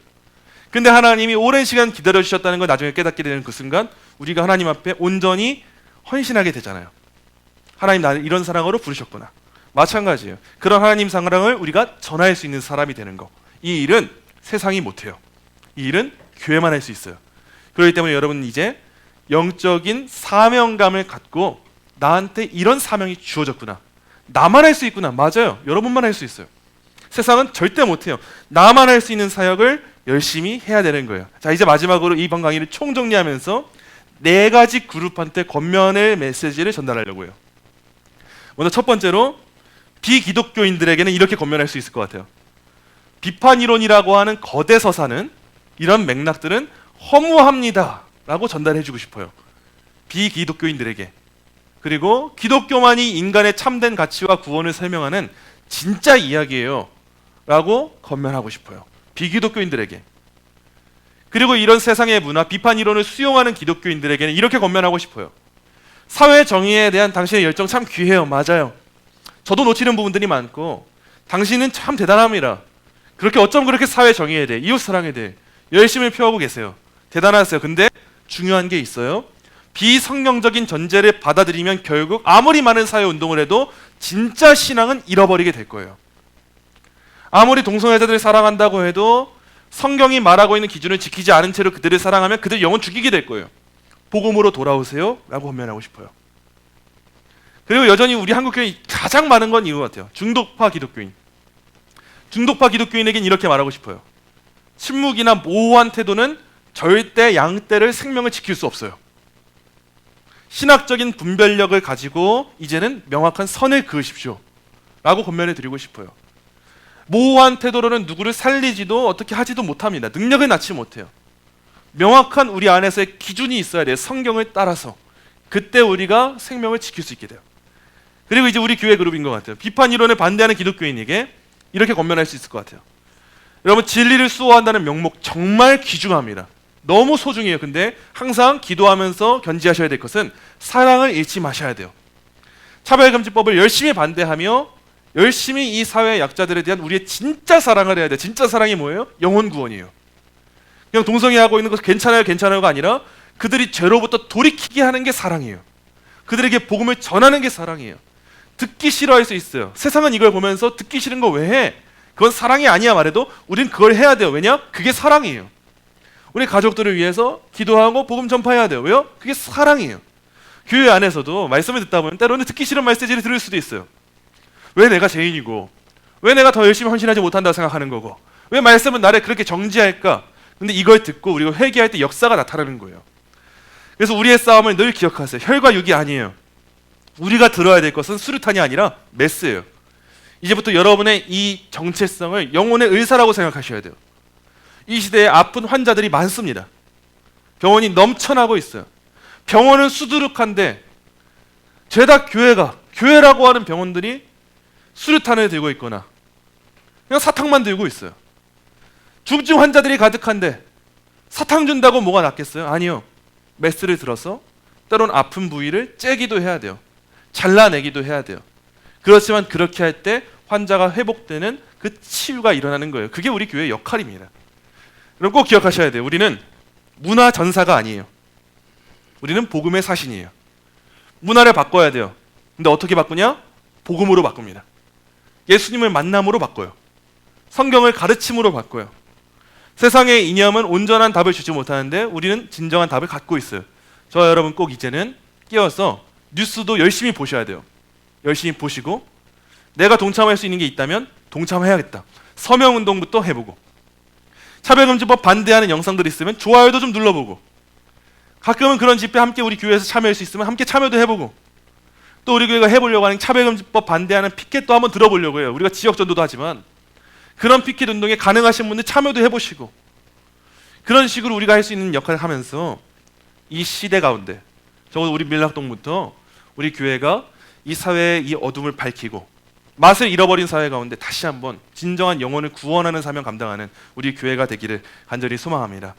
근데 하나님이 오랜 시간 기다려주셨다는 걸 나중에 깨닫게 되는 그 순간 우리가 하나님 앞에 온전히 헌신하게 되잖아요. 하나님, 나를 이런 사랑으로 부르셨구나. 마찬가지예요. 그런 하나님 사랑을 우리가 전할 수 있는 사람이 되는 거, 이 일은 세상이 못해요. 이 일은 교회만 할 수 있어요. 그렇기 때문에 여러분, 이제 영적인 사명감을 갖고 나한테 이런 사명이 주어졌구나, 나만 할 수 있구나. 맞아요, 여러분만 할 수 있어요. 세상은 절대 못해요. 나만 할 수 있는 사역을 열심히 해야 되는 거예요. 자, 이제 마지막으로 이번 강의를 총정리하면서 4가지 그룹한테 권면의 메시지를 전달하려고 해요. 먼저 첫 번째로 비기독교인들에게는 이렇게 권면할 수 있을 것 같아요. 비판이론이라고 하는 거대 서사는, 이런 맥락들은 허무합니다 라고 전달해주고 싶어요. 비기독교인들에게. 그리고 기독교만이 인간의 참된 가치와 구원을 설명하는 진짜 이야기예요 라고 권면하고 싶어요. 비기독교인들에게. 그리고 이런 세상의 문화, 비판 이론을 수용하는 기독교인들에게는 이렇게 권면하고 싶어요. 사회 정의에 대한 당신의 열정 참 귀해요. 맞아요. 저도 놓치는 부분들이 많고 당신은 참 대단합니다. 그렇게 어쩜 그렇게 사회 정의에 대해, 이웃 사랑에 대해 열심히 펴오고 계세요. 대단하세요. 근데 중요한 게 있어요. 비성경적인 전제를 받아들이면 결국 아무리 많은 사회 운동을 해도 진짜 신앙은 잃어버리게 될 거예요. 아무리 동성애자들을 사랑한다고 해도 성경이 말하고 있는 기준을 지키지 않은 채로 그들을 사랑하면 그들 영혼 죽이게 될 거예요. 복음으로 돌아오세요 라고 권면하고 싶어요. 그리고 여전히 우리 한국교회에 가장 많은 건 이거 같아요. 중독파 기독교인. 중독파 기독교인에겐 이렇게 말하고 싶어요. 침묵이나 모호한 태도는 절대 양떼를 생명을 지킬 수 없어요. 신학적인 분별력을 가지고 이제는 명확한 선을 그으십시오 라고 권면해 드리고 싶어요. 모호한 태도로는 누구를 살리지도 어떻게 하지도 못합니다. 능력을 낳지 못해요. 명확한 우리 안에서의 기준이 있어야 돼요. 성경을 따라서. 그때 우리가 생명을 지킬 수 있게 돼요. 그리고 이제 우리 교회 그룹인 것 같아요. 비판 이론을 반대하는 기독교인에게 이렇게 권면할 수 있을 것 같아요. 여러분, 진리를 수호한다는 명목 정말 귀중합니다. 너무 소중해요. 근데 항상 기도하면서 견지하셔야 될 것은 사랑을 잃지 마셔야 돼요. 차별금지법을 열심히 반대하며 열심히 이 사회의 약자들에 대한 우리의 진짜 사랑을 해야 돼요. 진짜 사랑이 뭐예요? 영혼 구원이에요. 그냥 동성애하고 있는 것 괜찮아요 괜찮아요가 아니라 그들이 죄로부터 돌이키게 하는 게 사랑이에요. 그들에게 복음을 전하는 게 사랑이에요. 듣기 싫어할 수 있어요. 세상은 이걸 보면서 듣기 싫은 거 왜 해? 그건 사랑이 아니야 말해도 우린 그걸 해야 돼요. 왜냐? 그게 사랑이에요. 우리 가족들을 위해서 기도하고 복음 전파해야 돼요. 왜요? 그게 사랑이에요. 교회 안에서도 말씀을 듣다 보면 때로는 듣기 싫은 메시지를 들을 수도 있어요. 왜 내가 죄인이고, 왜 내가 더 열심히 헌신하지 못한다고 생각하는 거고, 왜 말씀은 나를 그렇게 정지할까? 근데 이걸 듣고 우리가 회개할 때 역사가 나타나는 거예요. 그래서 우리의 싸움을 늘 기억하세요. 혈과 육이 아니에요. 우리가 들어야 될 것은 수류탄이 아니라 메스예요. 이제부터 여러분의 이 정체성을 영혼의 의사라고 생각하셔야 돼요. 이 시대에 아픈 환자들이 많습니다. 병원이 넘쳐나고 있어요. 병원은 수두룩한데 죄다 교회라고 하는 병원들이 수류탄을 들고 있거나 그냥 사탕만 들고 있어요. 중증 환자들이 가득한데 사탕 준다고 뭐가 낫겠어요? 아니요. 메스를 들어서 때론 아픈 부위를 째기도 해야 돼요. 잘라내기도 해야 돼요. 그렇지만 그렇게 할 때 환자가 회복되는 그 치유가 일어나는 거예요. 그게 우리 교회의 역할입니다. 여러분 꼭 기억하셔야 돼요. 우리는 문화 전사가 아니에요. 우리는 복음의 사신이에요. 문화를 바꿔야 돼요. 근데 어떻게 바꾸냐? 복음으로 바꿉니다. 예수님을 만남으로 바꿔요. 성경을 가르침으로 바꿔요. 세상의 이념은 온전한 답을 주지 못하는데 우리는 진정한 답을 갖고 있어요. 저와 여러분 꼭 이제는 깨어서 뉴스도 열심히 보셔야 돼요. 열심히 보시고 내가 동참할 수 있는 게 있다면 동참해야겠다. 서명운동부터 해보고 차별금지법 반대하는 영상들이 있으면 좋아요도 좀 눌러보고 가끔은 그런 집회 함께 우리 교회에서 참여할 수 있으면 함께 참여도 해보고 또 우리 교회가 해보려고 하는 차별금지법 반대하는 피켓도 한번 들어보려고 해요. 우리가 지역전도도 하지만 그런 피켓 운동에 가능하신 분들 참여도 해보시고 그런 식으로 우리가 할 수 있는 역할을 하면서 이 시대 가운데 적어도 우리 밀락동부터 우리 교회가 이 사회의 이 어둠을 밝히고 맛을 잃어버린 사회 가운데 다시 한번 진정한 영혼을 구원하는 사명 감당하는 우리 교회가 되기를 간절히 소망합니다.